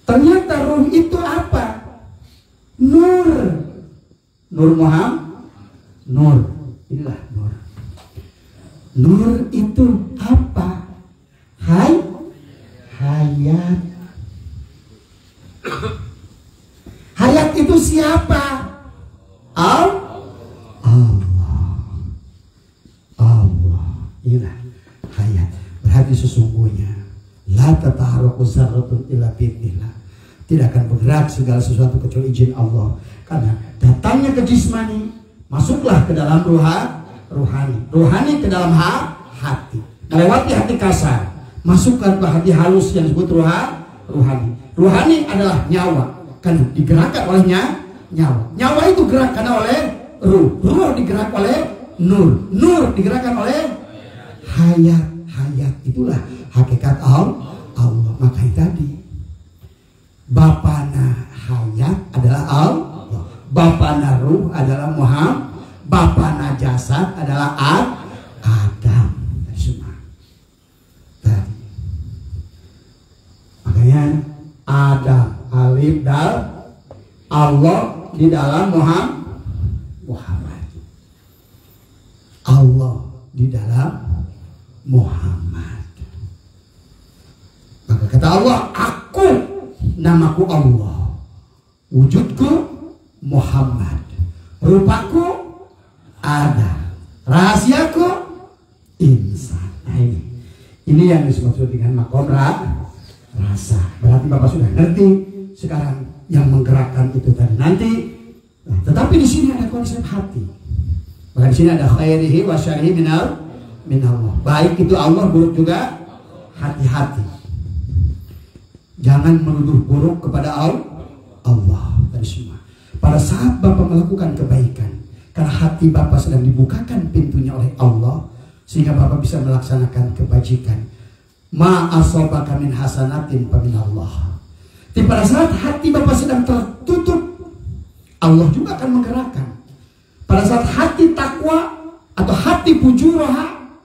Ternyata ruh itu apa? Nur Muhammad, nur. Inilah nur. Nur itu apa? Hayat. Hayat itu siapa? Allah. Inilah hayat. Berarti sesungguhnya la tataharaku zarratun illa bi'idznillah. Tidak akan bergerak segala sesuatu kecuali izin Allah. Karena datangnya ke jismani, masuklah ke dalam rohani. Rohani ke dalam hati. Melewati hati kasar, masukkan ke hati halus yang disebut rohani. Rohani adalah nyawa, kan digerakkan oleh nyawa. Nyawa itu gerakkan oleh ruh. Ruh digerakkan oleh nur. Nur digerakkan oleh hayat. Hayat itulah hakikat Allah. Makanya tadi Bapana hayat adalah Allah, Bapana ruh adalah Muhammad, Bapana jasad adalah Adam. Semua tadi. Makanya Adam alif dal, Allah di dalam Muhammad, Allah di dalam Muhammad. Maka kata Allah, aku namaku Allah, wujudku Muhammad, rupaku ada, rahasiaku insan. Nah ini yang disebut dengan makom rasa. Berarti Bapak sudah ngerti sekarang yang menggerakkan itu tadi. Nanti, tetapi di sini ada konsep hati. Maka di sini ada khairihi wa syarrihi minallah. Baik itu Allah, buruk juga hati-hati. Jangan menuduh buruk kepada Allah dan semua. Pada saat Bapak melakukan kebaikan, karena hati Bapak sedang dibukakan pintunya oleh Allah, sehingga Bapak bisa melaksanakan kebajikan. Ma asabaka min hasanatin faminallah. Pada saat hati Bapak sedang tertutup, Allah juga akan menggerakkan. Pada saat hati takwa atau hati pujuraha,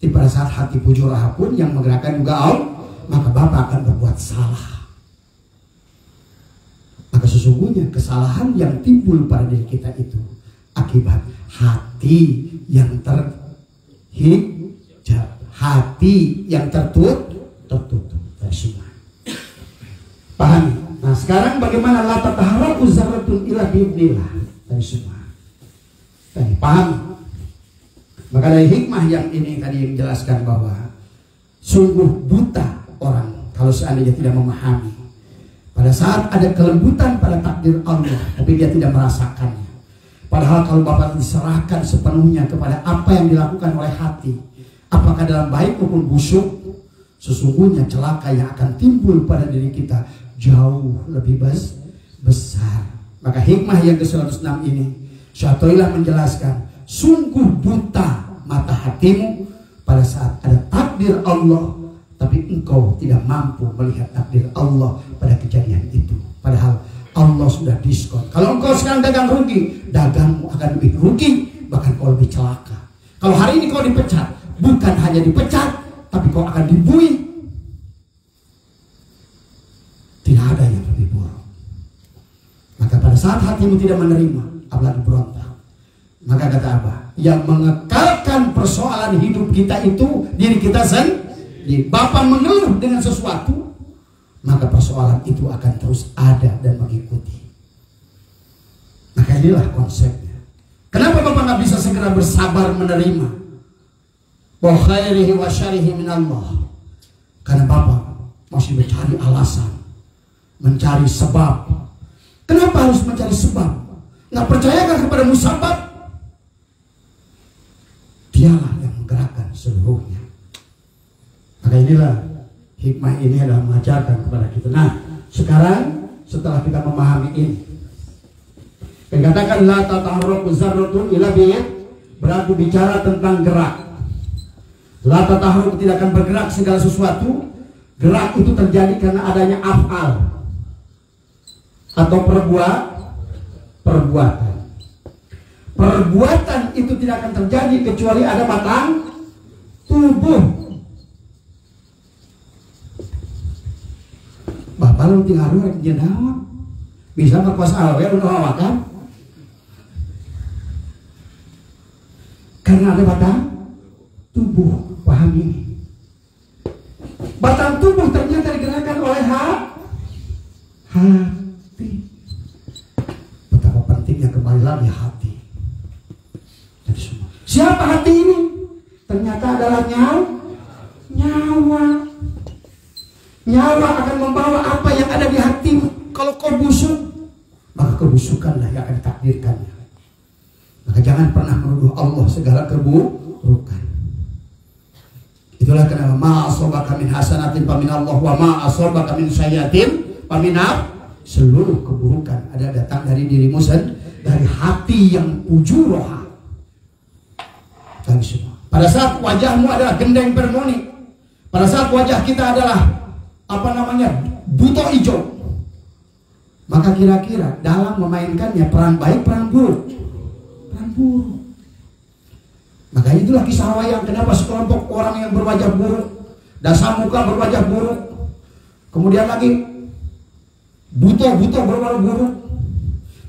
pada saat hati pujuraha pun yang menggerakkan juga Allah, maka Bapak akan berbuat salah. Maka Maka sesungguhnya kesalahan yang timbul pada diri kita itu akibat hati yang terhijab, hati yang tertutup dari semua. Pahami? Nah sekarang bagaimana la tataharaku zarratun ila bi'idnillah dari semua. Pahami? Maka dari hikmah yang ini tadi menjelaskan bahwa sungguh buta orang kalau seandainya tidak memahami. Pada saat ada kelembutan pada takdir Allah, tapi dia tidak merasakannya. Padahal kalau Bapak diserahkan sepenuhnya kepada apa yang dilakukan oleh hati, apakah dalam baik maupun busuk, sesungguhnya celaka yang akan timbul pada diri kita jauh lebih besar. Maka hikmah yang ke-106 ini, Syatoilah menjelaskan, sungguh buta mata hatimu pada saat ada takdir Allah, tapi engkau tidak mampu melihat takdir Allah pada kejadian itu. Padahal Allah sudah diskon. Kalau engkau sekarang dagang rugi, dagangmu akan lebih rugi, bahkan kau lebih celaka. Kalau hari ini kau dipecat, bukan hanya dipecat, tapi kau akan dibui. Tidak ada yang lebih buruk. Maka pada saat hatimu tidak menerima, apalagi berontak, maka kata Abah, yang mengekalkan persoalan hidup kita itu diri kita sendiri. Bapak mengeluh dengan sesuatu, maka persoalan itu akan terus ada dan mengikuti. Maka inilah konsepnya. Kenapa Bapak nggak bisa segera bersabar menerima wa khairihi wa syarihi min Allah? Karena Bapak masih mencari alasan, mencari sebab. Kenapa harus mencari sebab? Nggak percayakah kepada musabab? Dialah yang menggerakkan seluruhnya. Maka inilah hikmah ini adalah mengajarkan kepada kita. Nah, sekarang setelah kita memahami ini, dikatakan la tataharaku zarratun ila bi'id, berarti bicara tentang gerak. La tataharaku tidak akan bergerak segala sesuatu. Gerak itu terjadi karena adanya af'al atau perbuatan. Perbuatan itu tidak akan terjadi kecuali ada batang tubuh. Bapak lu tinggal rek jenawang bisa merkuasa awe untuk makan karena ada batang tubuh. Paham ini? Batang tubuh ternyata digerakkan oleh hati. Betapa pentingnya kembali lagi hati. Jadi semua. Siapa hati ini? Ternyata adalah nyawa. Nyawa akan membawa apa yang ada di hatimu. Kalau kau busuk, maka kebusukanlah yang akan ditakdirkannya. Maka jangan pernah menuduh Allah segala keburukan. Itulah kenapa ma asabaka min hasanatin fa min Allah wa ma asabaka min sayyi'atin fa min seluruh keburukan ada datang dari dirimu sendiri, dari hati yang ujuraha. Pada saat wajahmu adalah gendeng permoni, pada saat wajah kita adalah buto hijau, maka kira-kira dalam memainkannya peran baik, peran buruk. Maka itulah kisah wayang. Kenapa sekelompok orang yang berwajah buruk, dasar muka berwajah buruk, kemudian lagi buto berwajah buruk,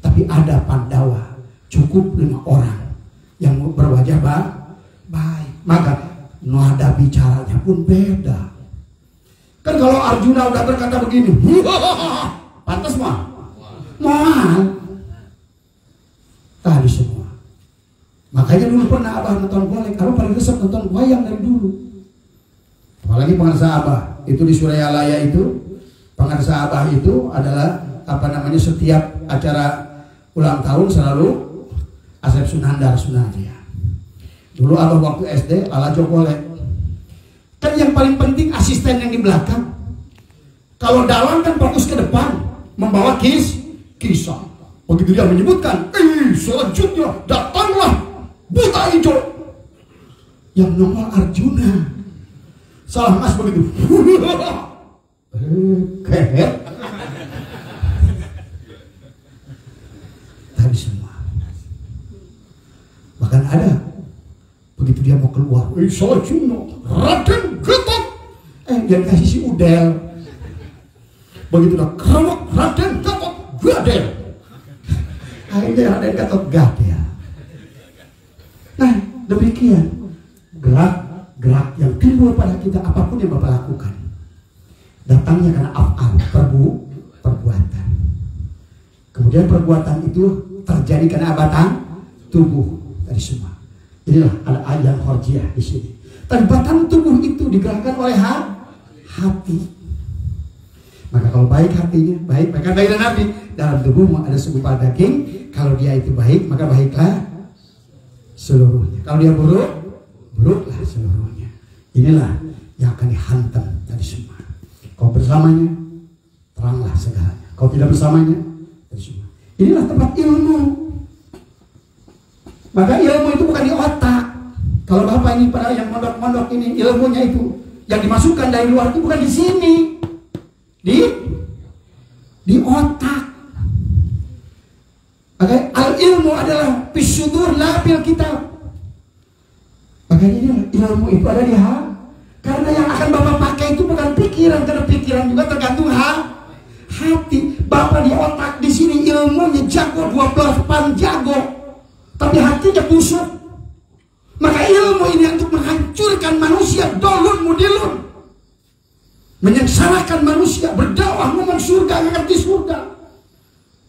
tapi ada Pandawa cukup 5 orang yang berwajah baik. Maka nada bicaranya pun beda. Kan kalau Arjuna udah berkata begini, pantas mah, tadi semua. Makanya dulu pernah Abah nonton golek, Abah paling resep nonton wayang dari dulu. Apalagi pengarsa Abah itu di Suralaya itu, pengarsa Abah itu adalah setiap acara ulang tahun selalu Asep Sunandar Sunaria. Dulu Abah waktu SD ala Jogolek. Kan yang paling penting asisten yang di belakang. Kalau dalang kan fokus ke depan, membawa kisah. Begitu dia menyebutkan, selanjutnya datanglah buta hijau yang nongol Arjuna. Salah mas begitu. Kehet. Tadi semua. Bahkan ada begitu dia mau keluar, selanjutnya Raden Gatot. Dia kasih si udel. Begitu udah kerewak Raden Gatot Gadel. Akhirnya Raden Gatot gadel. Nah, demikian gerak yang timbul pada kita apapun yang Bapak lakukan. Datangnya karena af'al, perbuatan. Kemudian perbuatan itu terjadi karena batang tubuh dari semua. Inilah ada ayat khorjiyah di sini. Dan batang tubuh itu digerakkan oleh hati. Maka kalau baik hatinya, baik. Maka baiklah Nabi, dalam tubuhmu ada segumpal daging. Kalau dia itu baik, maka baiklah seluruhnya. Kalau dia buruk, buruklah seluruhnya. Inilah yang akan dihantam dari semua. Kau bersamanya, teranglah segalanya. Kau tidak bersamanya, dari semua. Inilah tempat ilmu. Maka ilmu itu bukan di otak. Kalau Bapak ini pada yang mondok-mondok ini, ilmunya itu yang dimasukkan dari luar itu bukan di sini. Di otak. Maka al-ilmu adalah bisudur la bil kitab. Makanya ilmu itu ada di hati. Karena yang akan Bapak pakai itu bukan pikiran, karena pikiran juga tergantung hati. Bapak di otak di sini ilmunya jago 12 jago, tapi hatinya busuk. Maka ilmu ini untuk menghancurkan manusia, dolun mudilun, menyengsarakan manusia, berdakwah ngomong surga nggak ngerti surga,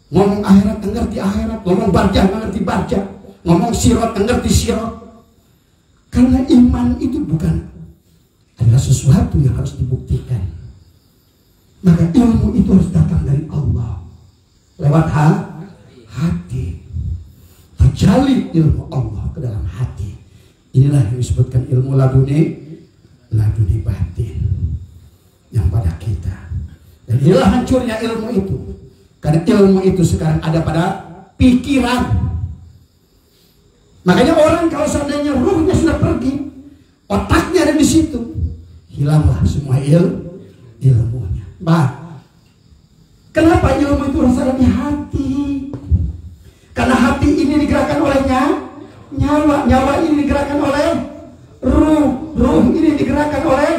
ngomong akhirat nggak ngerti akhirat, ngomong barjah nggak ngerti barjah, ngomong sirat nggak ngerti sirat. Karena iman itu bukan adalah sesuatu yang harus dibuktikan. Maka ilmu itu harus datang dari Allah lewat hati. Terjalin ilmu Allah ke dalam hati. Inilah yang disebutkan ilmu laduni batin yang pada kita. Dan inilah hancurnya ilmu itu. Karena ilmu itu sekarang ada pada pikiran. Makanya orang kalau seandainya ruhnya sudah pergi, otaknya ada di situ, hilanglah semua ilmunya. Kenapa ilmu itu rasa di hati? Karena hati ini digerakkan oleh nyawa ini digerakkan oleh ruh ini digerakkan oleh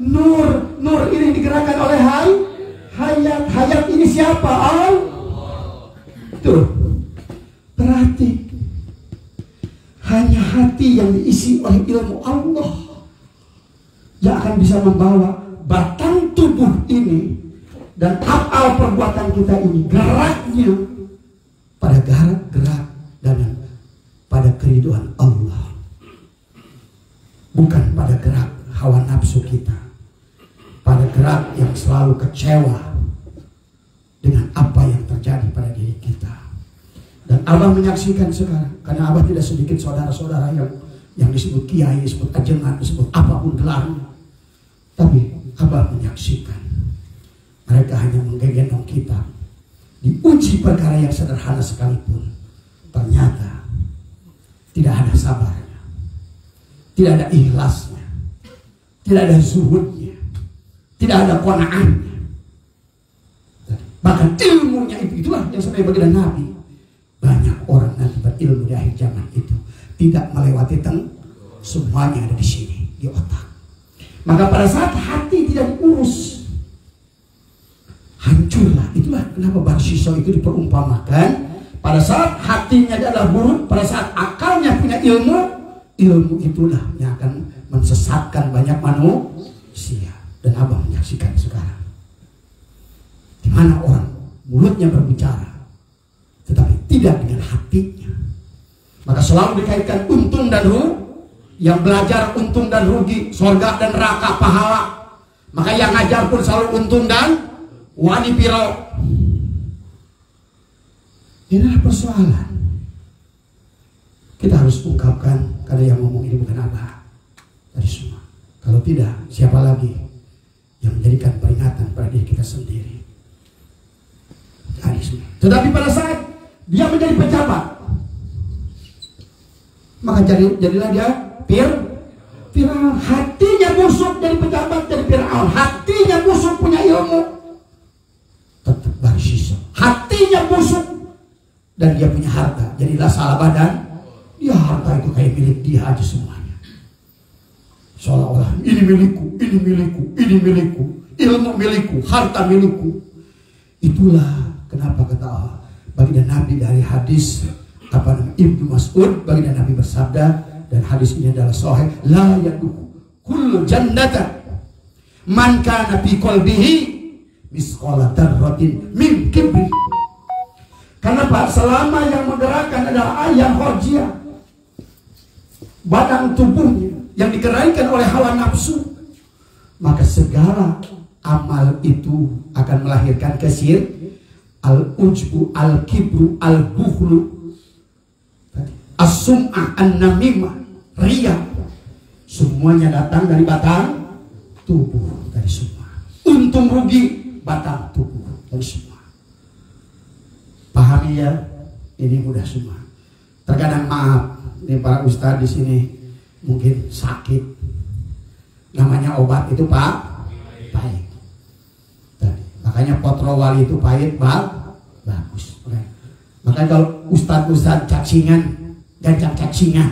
nur ini digerakkan oleh hayat ini siapa? Tuh, berarti hanya hati yang diisi oleh ilmu Allah yang akan bisa membawa batang tubuh ini dan af'al perbuatan kita ini geraknya pada gerak dan pada keriduan Allah, bukan pada gerak hawa nafsu kita, pada gerak yang selalu kecewa dengan apa yang terjadi pada diri kita. Dan Abah menyaksikan sekarang, karena Abah tidak sedikit saudara-saudara yang disebut kiai, disebut ajengan, disebut apapun gelarnya. Tapi Abah menyaksikan mereka hanya menggendong kita diuji perkara yang sederhana sekalipun, ternyata tidak ada sabarnya, tidak ada ikhlasnya, tidak ada zuhudnya, tidak ada qanaahnya. Bahkan ilmunya itulah yang sampai baginda Nabi. Banyak orang nanti berilmu di akhir zaman itu tidak melewati semuanya ada di sini, di otak. Maka pada saat hati tidak diurus, hancurlah. Itulah kenapa Barsisa itu diperumpamakan. Pada saat hatinya adalah buruk, pada saat akalnya punya ilmu itulah yang akan mensesatkan banyak manusia. Dan Abang menyaksikan sekarang, di mana orang mulutnya berbicara, tetapi tidak dengan hatinya. Maka selalu dikaitkan untung dan rugi. Yang belajar untung dan rugi, surga dan neraka, pahala. Maka yang ngajar pun selalu untung dan wani piro. Inilah persoalan. Kita harus ungkapkan, karena yang ngomong ini bukan Abah dari semua. Kalau tidak, siapa lagi yang menjadikan peringatan pada diri kita sendiri? Tetapi pada saat dia menjadi pejabat, maka jadilah dia Fir'aun. Hatinya busuk jadi pejabat, jadi Fir'aun. Hatinya busuk punya ilmu, tetap Barsisa. Hatinya busuk dan dia punya harta, jadilah Salabah dan dia harta itu kayak milik dia aja semuanya. Seolah-olah ini milikku, ilmu milikku, harta milikku. Itulah Kenapa kata Allah? Baginda Nabi dari hadis Ibnu Mas'ud, baginda Nabi bersabda, dan hadis ini adalah sahih, la yadkhulul jannata man kana fi qalbihi misqala dzarratin min kibri. Kenapa? Selama yang menggerakkan adalah ayam khorjiyah, badan tubuhnya yang dikeraikan oleh hawa nafsu, maka segala amal itu akan melahirkan kesir, al-ujbu, al-kibru, al-bukhlu, as-sum'ah, an-namimah, riya. Semuanya datang dari batang tubuh, dari semua. Untung rugi batang tubuh, dari semua. Pahami ya? Ini mudah semua. Terkadang maaf, ini para ustadz di sini mungkin sakit. Namanya obat itu pahit. Makanya potrowali itu pahit, bagus. Makanya kalau ustadz cacingan, gancang cacingan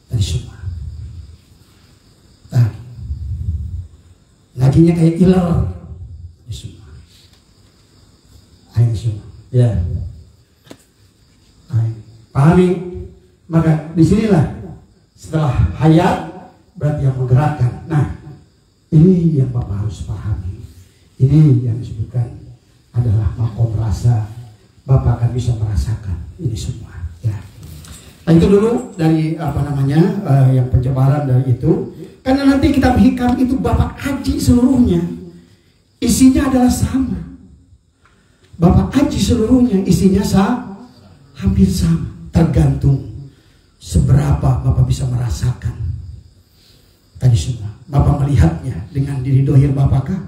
dari semua. Ngajinya kayak iler dari semua. Ayo semua. Ya. Pahami. Maka disinilah setelah hayat berarti yang menggerakkan. Nah, ini yang Bapak harus pahami. Ini yang disebutkan adalah makom rasa. Bapak akan bisa merasakan ini semua. Ya. Nah, itu dulu dari yang penjabaran dari itu. Karena nanti kitab hikam itu Bapak kaji seluruhnya, isinya adalah sama. Bapak kaji seluruhnya, isinya hampir sama. Tergantung seberapa Bapak bisa merasakan tadi semua. Bapak melihatnya dengan diri dohir Bapak kah?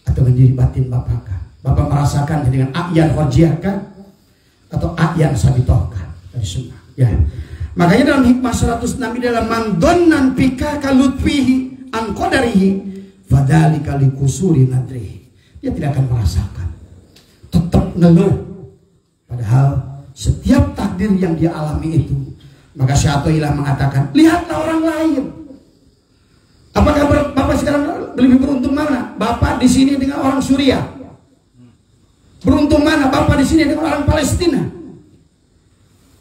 Atau dengan diri batin Bapak kah? Bapak merasakannya dengan a'yan khorjiyah kah? Atau a'yan sabitoh kah? Tadi semua. Ya. Makanya dalam hikmah 106 ini adalah mandonnan pika kalutfihi an qadarihi fadzalika likusuri nadrihi. Dia tidak akan merasakan, tetap ngeluh. Padahal setiap takdir yang dia alami itu, maka Syaikhullah mengatakan, lihatlah orang lain. Apakah Bapak sekarang lebih beruntung mana? Bapak di sini dengan orang Suriah. Beruntung mana Bapak di sini dengan orang Palestina?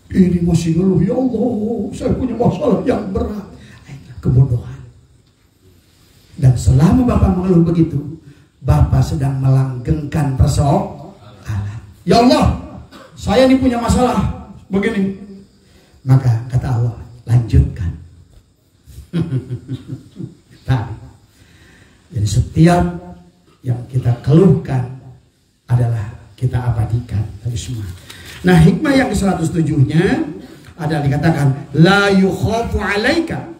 Ini masih ngeluh, ya Allah, saya punya masalah yang berat. Kebodohan. Dan selama Bapak mengeluh begitu, Bapak sedang melanggengkan persoalan. Ya Allah, saya ini punya masalah begini. Maka kata Allah, lanjutkan. Jadi setiap yang kita keluhkan adalah kita abadikan tadi semua. Nah, hikmah yang ke-107-nya adalah dikatakan la yukhafu alaika.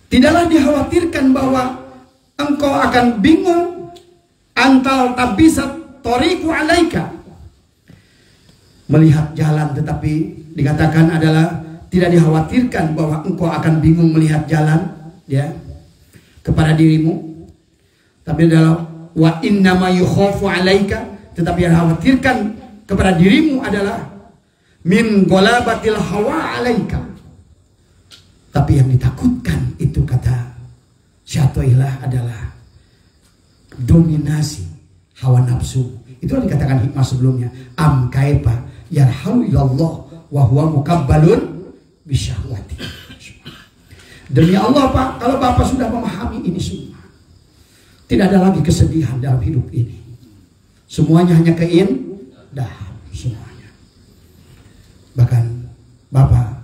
Tidaklah dikhawatirkan bahwa engkau akan bingung antal tabisat tariqu alaika. Melihat jalan, tetapi dikatakan adalah tidak dikhawatirkan bahwa engkau akan bingung melihat jalan ya kepada dirimu. Tapi adalah wa innama yukhafu alaika, tetapi yang dikhawatirkan kepada dirimu adalah min golabatil hawa alaika. Tapi yang ditakutkan itu kata Syaikhullah adalah dominasi hawa nafsu. Itu yang dikatakan hikmah sebelumnya. Am kaifa yarhalu ilallah wa huwa mukabbalun bisyahwati. Demi Allah Pak, kalau Bapak sudah memahami ini semua, tidak ada lagi kesedihan dalam hidup ini. Semuanya hanya keindahan semuanya. Bahkan Bapak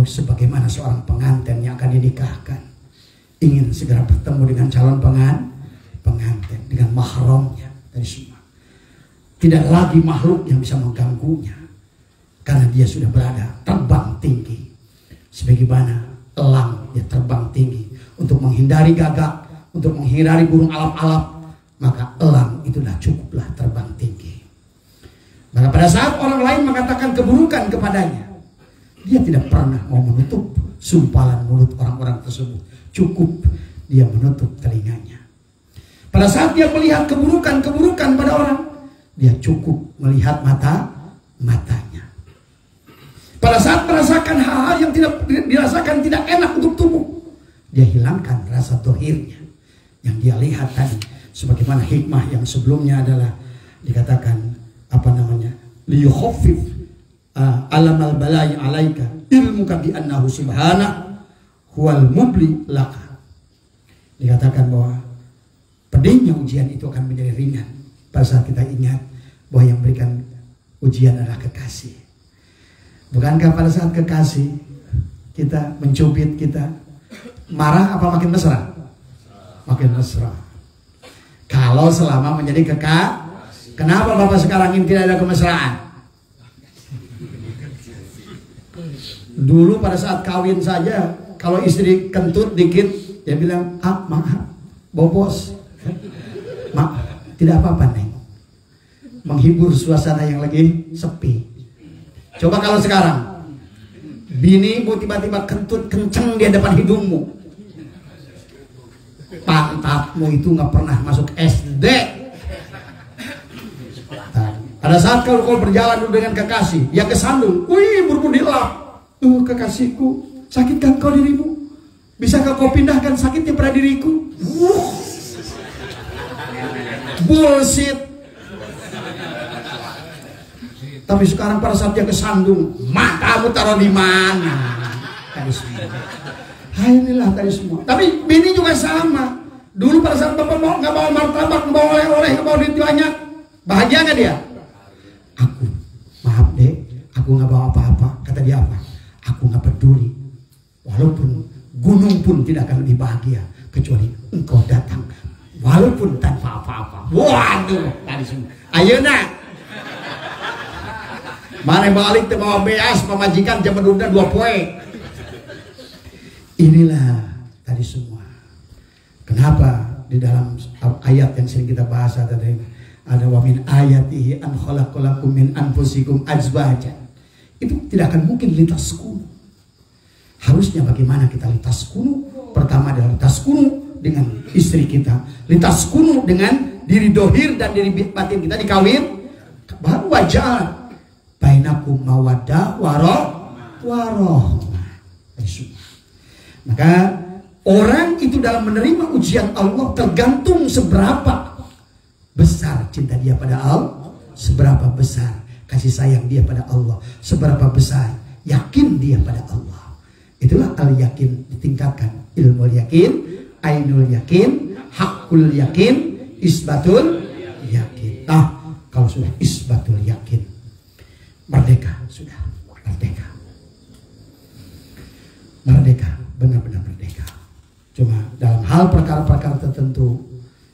sebagaimana seorang pengantin yang akan dinikahkan, ingin segera bertemu dengan calon pengantin, dengan mahramnya dari semua. Tidak lagi makhluk yang bisa mengganggunya, karena dia sudah berada terbang tinggi. Sebagaimana elang dia terbang tinggi untuk menghindari gagak, untuk menghindari burung alap-alap, maka elang itulah cukuplah terbang tinggi. Maka pada saat orang lain mengatakan keburukan kepadanya, dia tidak pernah mau menutup sumpalan mulut orang-orang tersebut. Cukup dia menutup telinganya. Pada saat dia melihat keburukan-keburukan pada orang, dia cukup melihat matanya. Pada saat merasakan hal-hal yang tidak dirasakan tidak enak untuk tubuh, dia hilangkan rasa dohirnya yang dia lihat tadi Sebagaimana hikmah yang sebelumnya adalah dikatakan liyukhaffif alamal balai alaika ilmuka bi annahu subhana huwal mubli laka. Dikatakan bahwa pedihnya ujian itu akan menjadi ringan pada saat kita ingat bahwa yang memberikan ujian adalah kekasih. Bukankah pada saat kekasih kita mencubit, kita marah apa makin mesra? Makin mesra. Kalau selama menjadi kekasih. Kenapa Bapak sekarang ini tidak ada kemesraan? Dulu pada saat kawin saja, kalau istri kentut dikit, dia bilang, maaf, bobos. Tidak apa-apa, Neng. Menghibur suasana yang lagi sepi. Coba kalau sekarang, binimu tiba-tiba kentut kenceng di hadapan hidungmu. Pantatmu itu nggak pernah masuk SD. Pada saat kau berjalan dengan kekasih, yang kesandung, wih berbudi lap. Kekasihku, sakitkah kau dirimu? Bisakah kau pindahkan sakitnya pada diriku? Bullshit. Tapi sekarang pada saat dia kesandung, matamu taruh di mana? Tadi semua. Inilah tadi semua. Tapi bini juga sama. Dulu pada saat bapak mau nggak bawa martabak, nggak bawa oleh-oleh, nggak bawa duit banyak, bahagia nggak dia? Aku, maaf deh, aku nggak bawa apa-apa. Kata dia apa? Aku nggak peduli. Walaupun gunung pun tidak akan lebih bahagia kecuali engkau datang. Walaupun tanpa apa-apa. Waduh, tadi semua. Ayo nak. Mana balik ke bawa beas pemajikan jam udah 2 poe. Inilah tadi semua. Kenapa di dalam ayat yang sering kita bahas ada wa min ayatihi an khalaqalakum min anfusikum azwajan. Itu tidak akan mungkin lintas kuno. Harusnya bagaimana kita lintas kuno? Pertama adalah lintas kuno dengan istri kita, lintas kuno dengan diri dohir dan diri batin kita dikawin, baru wajah bainakum mawaddah waroh. Maka orang itu dalam menerima ujian Allah tergantung seberapa besar cinta dia pada Allah, seberapa besar kasih sayang dia pada Allah, seberapa besar yakin dia pada Allah. Itulah al-yakin ditingkatkan. Ilmu yakin, ainul yakin, hakul yakin, isbatul yakin. Nah, kalau sudah isbatul yakin, merdeka sudah, merdeka, benar-benar merdeka. Cuma dalam hal perkara-perkara tertentu,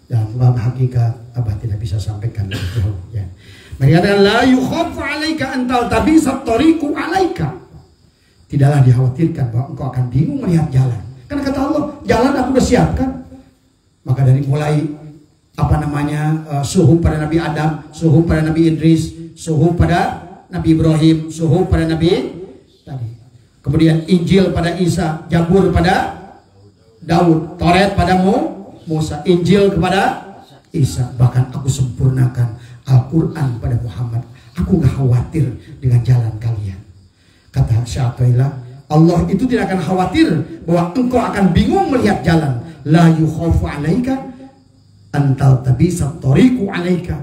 dalam bab hakikat Abah tidak bisa sampaikan itu. Ya. Mereka la yukhafu alaika antal tabisa tariqu alaika. Tidaklah dikhawatirkan bahwa engkau akan bingung melihat jalan. Karena kata Allah, jalan aku udah siapkan. Maka dari mulai suhuf pada Nabi Adam, suhuf pada Nabi Idris, suhuf pada Nabi Ibrahim, suhuf pada Nabi tadi. Kemudian Injil pada Isa, Zabur pada Daud, Taurat pada Musa, Injil kepada Isa. Bahkan aku sempurnakan Al-Quran pada Muhammad. Aku gak khawatir dengan jalan kalian. Kata Syaikhullah, Allah itu tidak akan khawatir bahwa engkau akan bingung melihat jalan. La yukhafu alaika antal tabisa tariqu alaika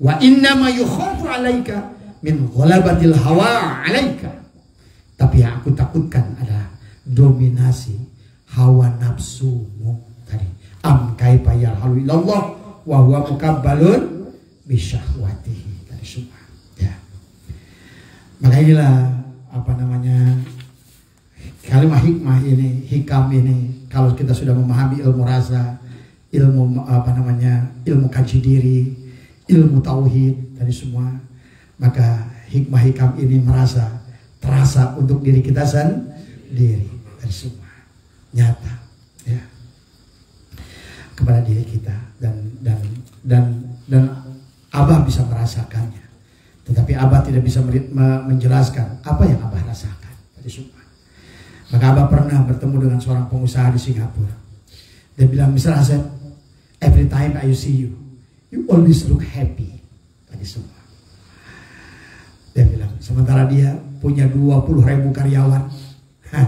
wa innama yukhafu alaika min ghalabatil hawa alaika. Tapi yang aku takutkan adalah dominasi hawa nafsumu tadi. Am kaifa yarhalu ilallah wa huwa mukabbalun bisyahwatihi tadi semua. Ya. Maka inilah kalimat hikmah ini, hikam ini, kalau kita sudah memahami ilmu rasa, ilmu kaji diri, ilmu tauhid tadi semua, maka hikmah hikam ini terasa untuk diri kita sendiri tadi semua, nyata ya kepada diri kita dan Abah bisa merasakannya, tetapi Abah tidak bisa menjelaskan apa yang Abah rasakan tadi semua. Maka Abah pernah bertemu dengan seorang pengusaha di Singapura. Dia bilang, Mr. Asep, every time I see you, you always look happy. Tadi semua. Dia bilang, sementara dia punya 20.000 karyawan.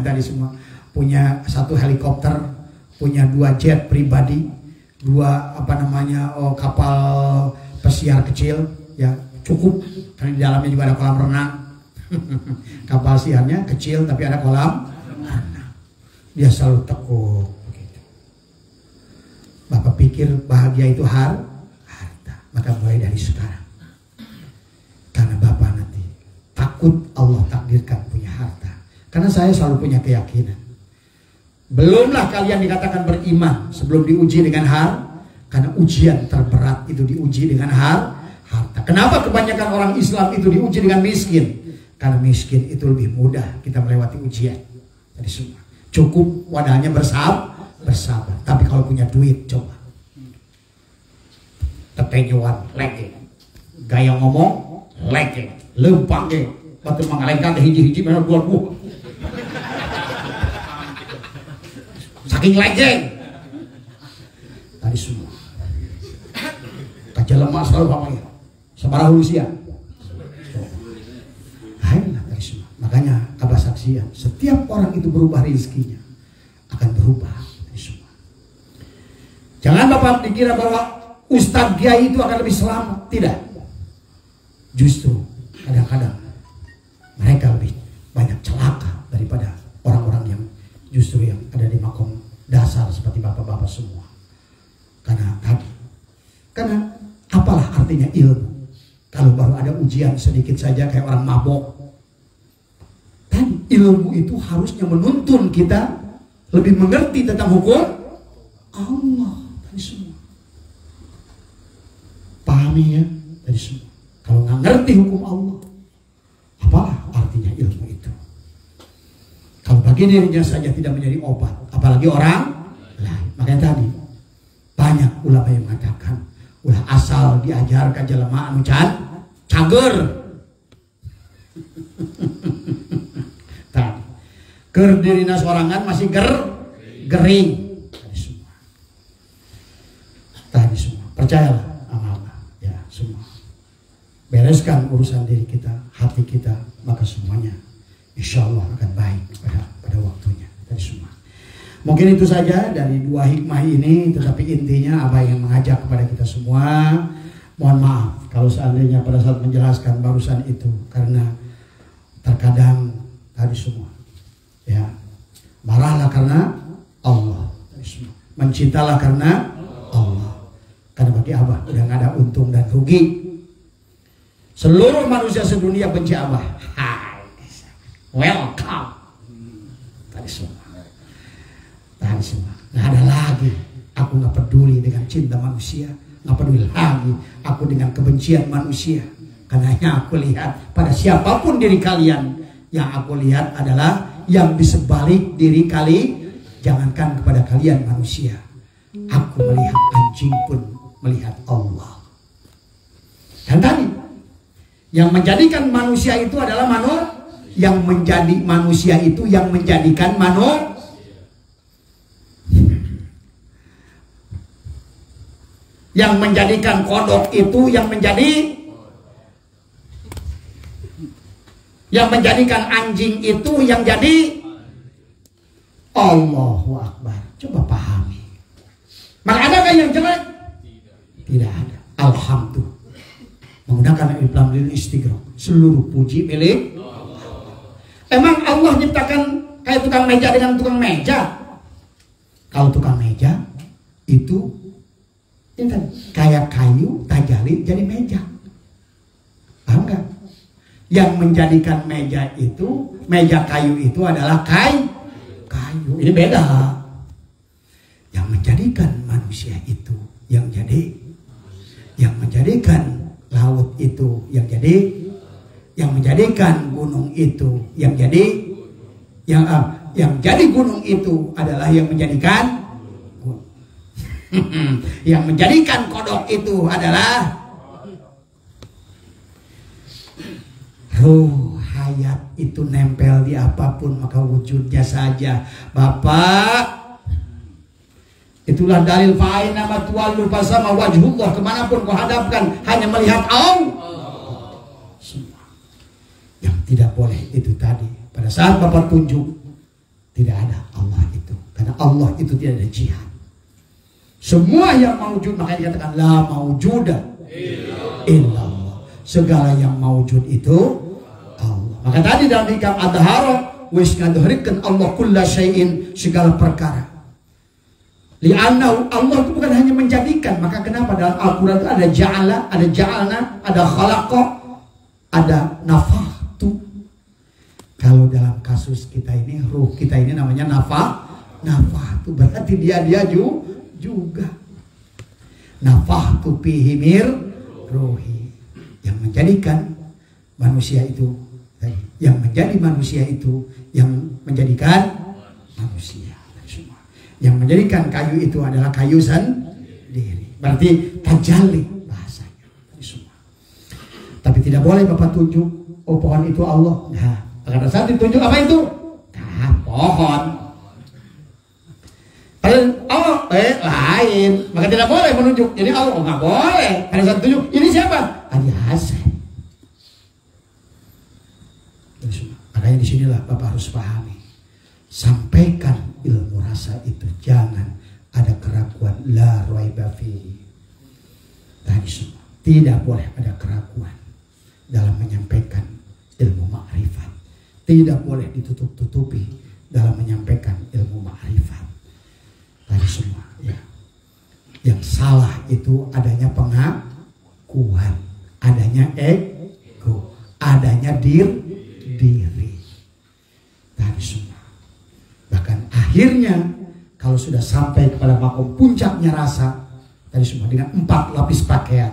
Tadi semua. Punya 1 helikopter, punya 2 jet pribadi. kapal pesiar kecil, ya cukup, karena di dalamnya juga ada kolam renang. Kapal siarnya kecil tapi ada kolam renang. Dia selalu tekuk begitu. Bapak pikir bahagia itu harta, maka mulai dari sekarang, karena Bapak nanti takut Allah takdirkan punya harta. Karena saya selalu punya keyakinan, belumlah kalian dikatakan beriman sebelum diuji dengan harta. Karena ujian terberat itu diuji dengan harta. Kenapa kebanyakan orang Islam itu diuji dengan miskin? Karena miskin itu lebih mudah kita melewati ujian. Jadi semua cukup wadahnya bersabar. Tapi kalau punya duit, coba tetenyuan leke, gaya ngomong leke, lempang ke, batu mengalengkan hiji-hiji mana dua. Saking lejeng tadi semua. Kaca lemah selalu pakai sebarang usia. Makanya Abah saksian, setiap orang itu berubah rezekinya akan berubah semua. Jangan Bapak dikira bahwa Ustadz Kiai itu akan lebih selamat. Tidak. Justru kadang-kadang mereka lebih banyak celaka daripada orang-orang yang justru yang ada di makom dasar seperti bapak-bapak semua. Karena apalah artinya ilmu kalau baru ada ujian sedikit saja kayak orang mabok. Dan ilmu itu harusnya menuntun kita lebih mengerti tentang hukum Allah dari semua. Pahami ya dari semua. Kalau nggak ngerti hukum Allah, apalah artinya ilmu itu? Kalau bagi dirinya saja tidak menjadi obat, apalagi orang lain. Makanya tadi banyak ulama yang mengatakan, ulah asal diajarkan jelema anu cager. Ker dirina sorangan masih gering. Tadi semua. Percayalah amalnya ya semua. Bereskan urusan diri kita, hati kita, maka semuanya insya Allah akan baik pada waktunya. Tadi semua. Mungkin itu saja dari dua hikmah ini, tetapi intinya Abah yang mengajak kepada kita semua. Mohon maaf kalau seandainya pada saat menjelaskan barusan itu, karena terkadang tadi semua ya, marahlah karena Allah, mencintalah karena Allah. Karena bagi Abah udah gak ada untung dan rugi. Seluruh manusia sedunia benci Abah. Hai, welcome. Tadi semua gak ada lagi. Aku gak peduli dengan cinta manusia, gak peduli lagi aku dengan kebencian manusia. Karena yang aku lihat pada siapapun diri kalian, yang aku lihat adalah yang di sebalik diri kali. Jangankan kepada kalian manusia, aku melihat anjing pun melihat Allah. Dan tadi yang menjadikan manusia itu adalah yang menjadi manusia itu yang menjadikan yang menjadikan kodok itu yang menjadikan anjing itu yang jadi Allahu Akbar. Coba pahami. Maka adakah yang jelek? Tidak ada. Alhamdulillah. Menggunakan Ibn Istighraq, seluruh puji milik Allah. Emang Allah nyiptakan kayak tukang meja dengan tukang meja? Kalau tukang meja itu kayak kayu tajalin jadi meja. Paham gak? Yang menjadikan meja kayu itu adalah kayu. Ini beda. Yang menjadikan manusia itu yang menjadikan laut itu yang menjadikan gunung itu yang jadi gunung itu adalah yang menjadikan yang menjadikan kodok itu adalah ruh hayat itu nempel di apapun maka wujudnya saja. Bapak, itulah dalil fa'in nama tuwallu fasama wajhullah, kemanapun kau hadapkan hanya melihat Allah. Semua yang tidak boleh itu tadi pada saat Bapak tunjuk tidak ada Allah itu, karena Allah itu tidak ada jihad. Semua yang maujud, makanya dikatakan la maujuda illallah. Segala yang maujud itu Allah. Maka tadi dalam hikam adhara wis ngadharikan Allah kulla syai'in, segala perkara. Li'annahu, Allah itu bukan hanya menjadikan. Maka kenapa dalam Al-Quran itu ada ja'ala, ada ja'alna, ada khalaqa, ada nafahtu. Kalau dalam kasus kita ini, ruh kita ini namanya nafahtu, berarti dia juga. Nafahtu fihi mir ruhi, yang menjadikan manusia itu, yang menjadi manusia itu, yang menjadikan manusia. Yang menjadikan kayu itu adalah kayu sendiri. Berarti tajalli bahasanya. Tapi tidak boleh Bapak tunjuk, oh pohon itu Allah. Nah, pada saat ditunjuk apa itu? Nah, pohon. Oh, lain. Maka tidak boleh menunjuk. Jadi Allah nggak boleh. Pada saat tunjuk, ini siapa? Ali Hasan. Makanya disinilah Bapak harus pahami. Sampaikan ilmu rasa itu, jangan ada keraguan. La raiba fihi. Tadi semua tidak boleh ada keraguan dalam menyampaikan ilmu ma'rifat. Tidak boleh ditutup-tutupi dalam menyampaikan ilmu ma'rifat. Tadi semua ya. Yang salah itu adanya pengakuan, adanya ego, adanya diri. Tadi semua. Bahkan akhirnya kalau sudah sampai kepada makom puncaknya rasa, tadi semua dengan 4 lapis pakaian,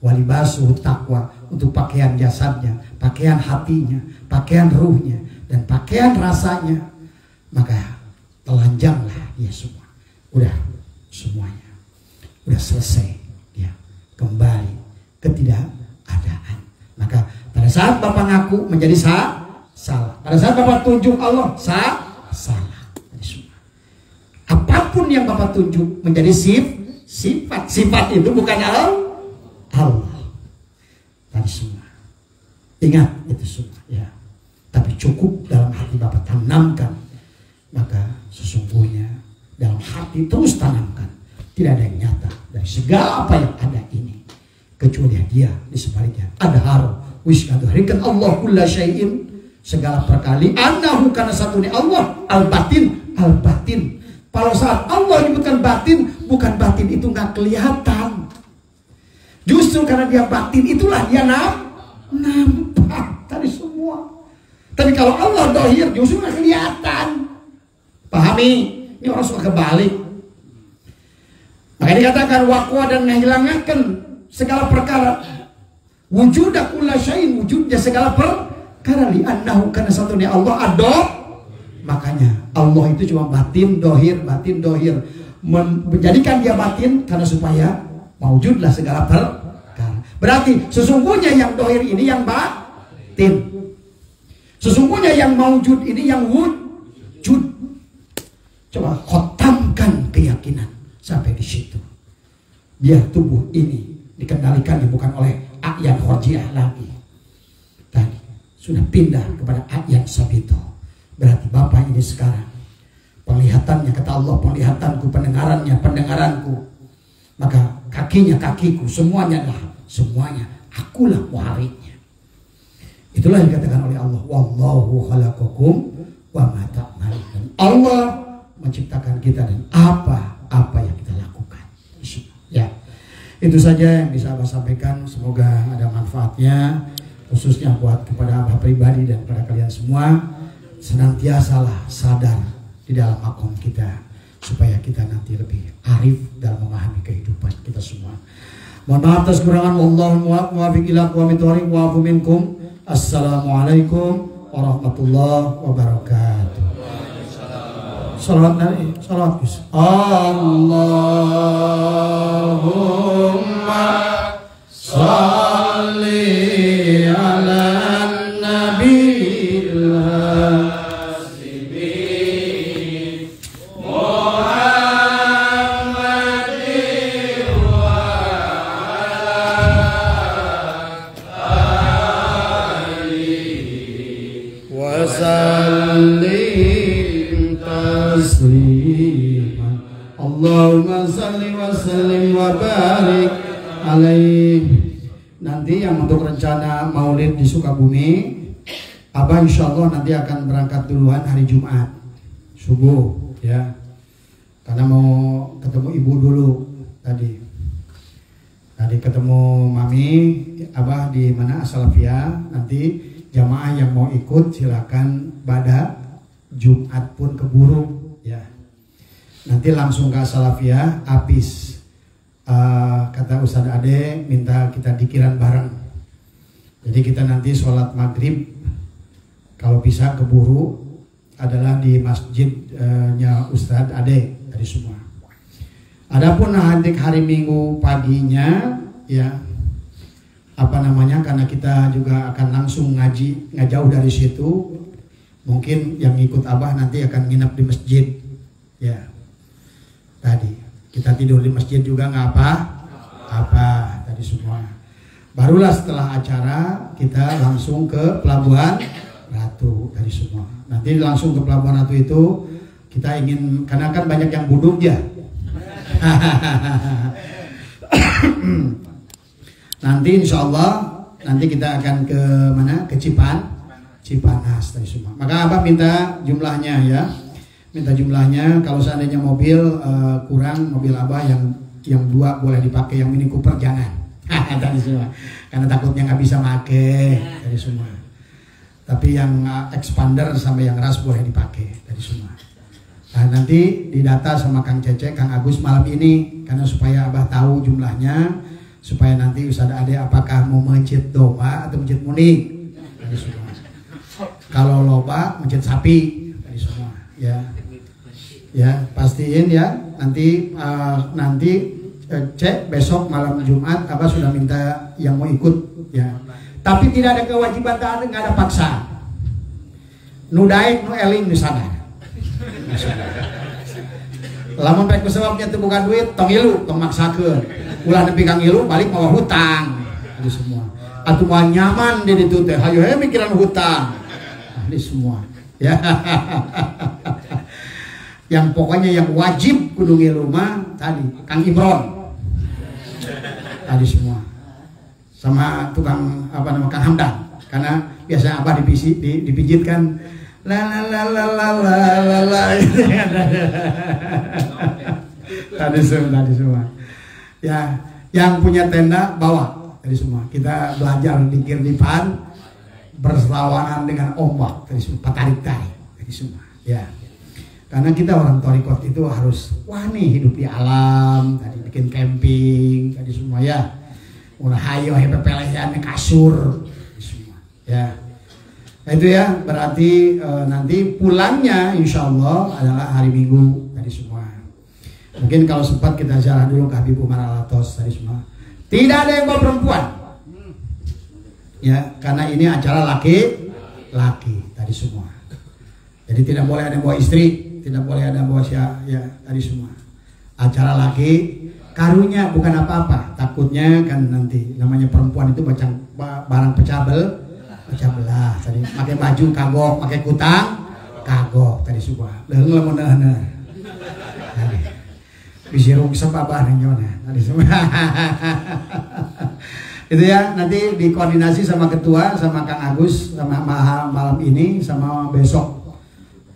walibasuh taqwa, untuk pakaian jasadnya, pakaian hatinya, pakaian ruhnya, dan pakaian rasanya, maka telanjanglah dia semua. Udah semuanya, udah selesai dia kembali ketidakadaan. Maka pada saat Bapak ngaku menjadi salah, pada saat Bapak tunjuk Allah salah. Apapun yang Bapak tunjuk menjadi sifat itu bukan Allah. Tadi semua ingat itu semua ya. Tapi cukup dalam hati Bapak tanamkan, maka sesungguhnya dalam hati terus tanamkan, tidak ada yang nyata dari segala apa yang ada ini kecuali dia di sebaliknya. Adharo wis ngadharikan Allah kulla syai'in, segala perkara. Annahu, karena satunya Allah, al-batin. Kalau saat Allah menyebutkan batin, bukan batin itu nggak kelihatan. Justru karena dia batin, itulah dia nampak tadi semua. Tapi kalau Allah dohir, justru nggak kelihatan. Pahami? Ini orang suka kebalik. Maka dikatakan waqwa dan menghilangkan segala perkara. Wujuda kulla syai'in, wujudnya segala perkara. Li'annahu, karena satunya Allah adok. Makanya Allah itu cuma batin dohir. Menjadikan dia batin karena supaya mewujudlah segala perkara. Berarti sesungguhnya yang dohir ini yang batin. Sesungguhnya yang mewujud ini yang wujud. Coba khotamkan keyakinan sampai di situ. Biar tubuh ini dikendalikan bukan oleh a'yan khorjiah lagi. Tadi sudah pindah kepada a'yan sabito. Berarti Bapak ini sekarang penglihatannya, kata Allah, penglihatanku, pendengaranku, maka kakinya kakiku, semuanya akulah muhariknya. Itulah yang dikatakan oleh Allah, wallahu khalaqakum wa ma ta'malun. Allah menciptakan kita dan apa yang kita lakukan. Ya, itu saja yang bisa Abah sampaikan. Semoga ada manfaatnya, khususnya buat kepada Abah pribadi dan kepada kalian semua. Senantiasalah sadar di dalam makom kita, supaya kita nanti lebih arif dalam memahami kehidupan kita semua. Mohon maaf atas kekurangan. Wallahu muwaffiq ila aqwamit thoriq wa afu minkum. Assalamualaikum warahmatullahi wabarakatuh. Salawat Nabi, salawat Allahumma salli ala nabiyil tasliman. Allahumma salli wa sallim wa barik alaih. Nanti yang untuk rencana maulid di Sukabumi, Abah insya Allah nanti akan berangkat duluan hari Jumat subuh ya, karena mau ketemu ibu dulu tadi ketemu mami. Abah di mana As-Salafiyah, nanti jamaah yang mau ikut silakan pada Jumat pun keburu ya, nanti langsung ke As-Salafiyah habis. Kata Ustadz Ade minta kita dikiran bareng, jadi kita nanti sholat maghrib kalau bisa keburu adalah di masjidnya Ustadz Ade dari semua. Adapun hari Minggu paginya ya karena kita juga akan langsung ngaji nggak jauh dari situ, mungkin yang ikut Abah nanti akan nginep di masjid ya. Tadi kita tidur di masjid juga nggak apa tadi semua. Barulah setelah acara kita langsung ke Pelabuhan Ratu tadi semua. Nanti langsung ke Pelabuhan Ratu itu kita ingin, karena kan banyak yang buduk ya. Nanti insya Allah nanti kita akan ke mana? Ke Cipanas tadi semua. Maka Abah minta jumlahnya ya. Minta jumlahnya, kalau seandainya mobil kurang, mobil Abah yang 2 boleh dipakai, yang Mini Cooper jangan. Tadi semua. Karena takutnya nggak bisa pakai tadi semua. Tapi yang expander sampai yang ras boleh dipakai tadi semua. Nah, nanti didata sama Kang Cece, Kang Agus malam ini, karena supaya Abah tahu jumlahnya, supaya nanti Ustadz Ade apakah mau masjid domba atau masjid muning tadi semua. Kalau loba masjid sapi tadi semua ya. Ya, pastiin ya. Nanti cek besok malam Jumat Abah sudah minta yang mau ikut ya. Tapi tidak ada kewajiban, nggak ada paksa. Nu daek nu eling di sana. Lamun pek sebabnya teu bukan duit, tong ilu, tong maksakeun. Ulah nepi kang ilu balik mawa hutang. Ini semua. Atuh mah nyaman di ditu teh, hayu he mikiran hutang. Ini semua. Ya. Yang pokoknya yang wajib kudu ngilu mah tadi Kang Imron tadi semua, sama tukang Kang Hamdan, karena biasanya Abah dipijitkan la tadi semua ya. Yang punya tenda bawa tadi semua, kita belajar dikir dipan berselawanan dengan ombak tadi semua, tarik tadi semua ya. Karena kita orang Torikot itu harus nih hidup di alam, tadi bikin camping, tadi semua ya. Ulah hayo pepelehan kasur, semua ya. Nah, itu ya, berarti nanti pulangnya insya Allah adalah hari Minggu tadi semua. Mungkin kalau sempat kita ziarah dulu ke Habib Umar Alatos tadi semua. Tidak ada yang bawa perempuan, ya, karena ini acara laki-laki tadi semua. Jadi tidak boleh ada yang bawa istri. Tidak boleh ada bawa ya tadi semua. Acara laki karunya bukan apa-apa. Takutnya kan nanti namanya perempuan itu barang pecah belah tadi. Pakai baju kagok, pakai kutang kagok tadi semua. Leung lemuneuh. Tadi. Bisirung sababah gimana tadi semua. Itu ya, nanti dikoordinasi sama ketua, sama Kang Agus, sama malam ini, sama besok.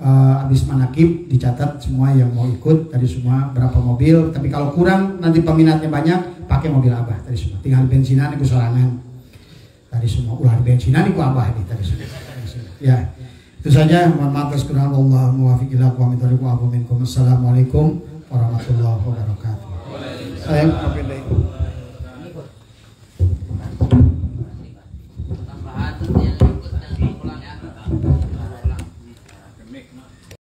Habis manakib dicatat semua yang mau ikut tadi semua berapa mobil. Tapi kalau kurang nanti peminatnya banyak, pakai mobil Abah tadi semua. Tinggal bensinan itu sorangan tadi semua. Ulah bensinan itu Abah ini tadi semua. Ya, itu saja. Mohon maaf atas kekurangan. Allah muwaffiq ila aqwamit thoriq wa afu minkum. Assalamualaikum warahmatullahi wabarakatuh. Saya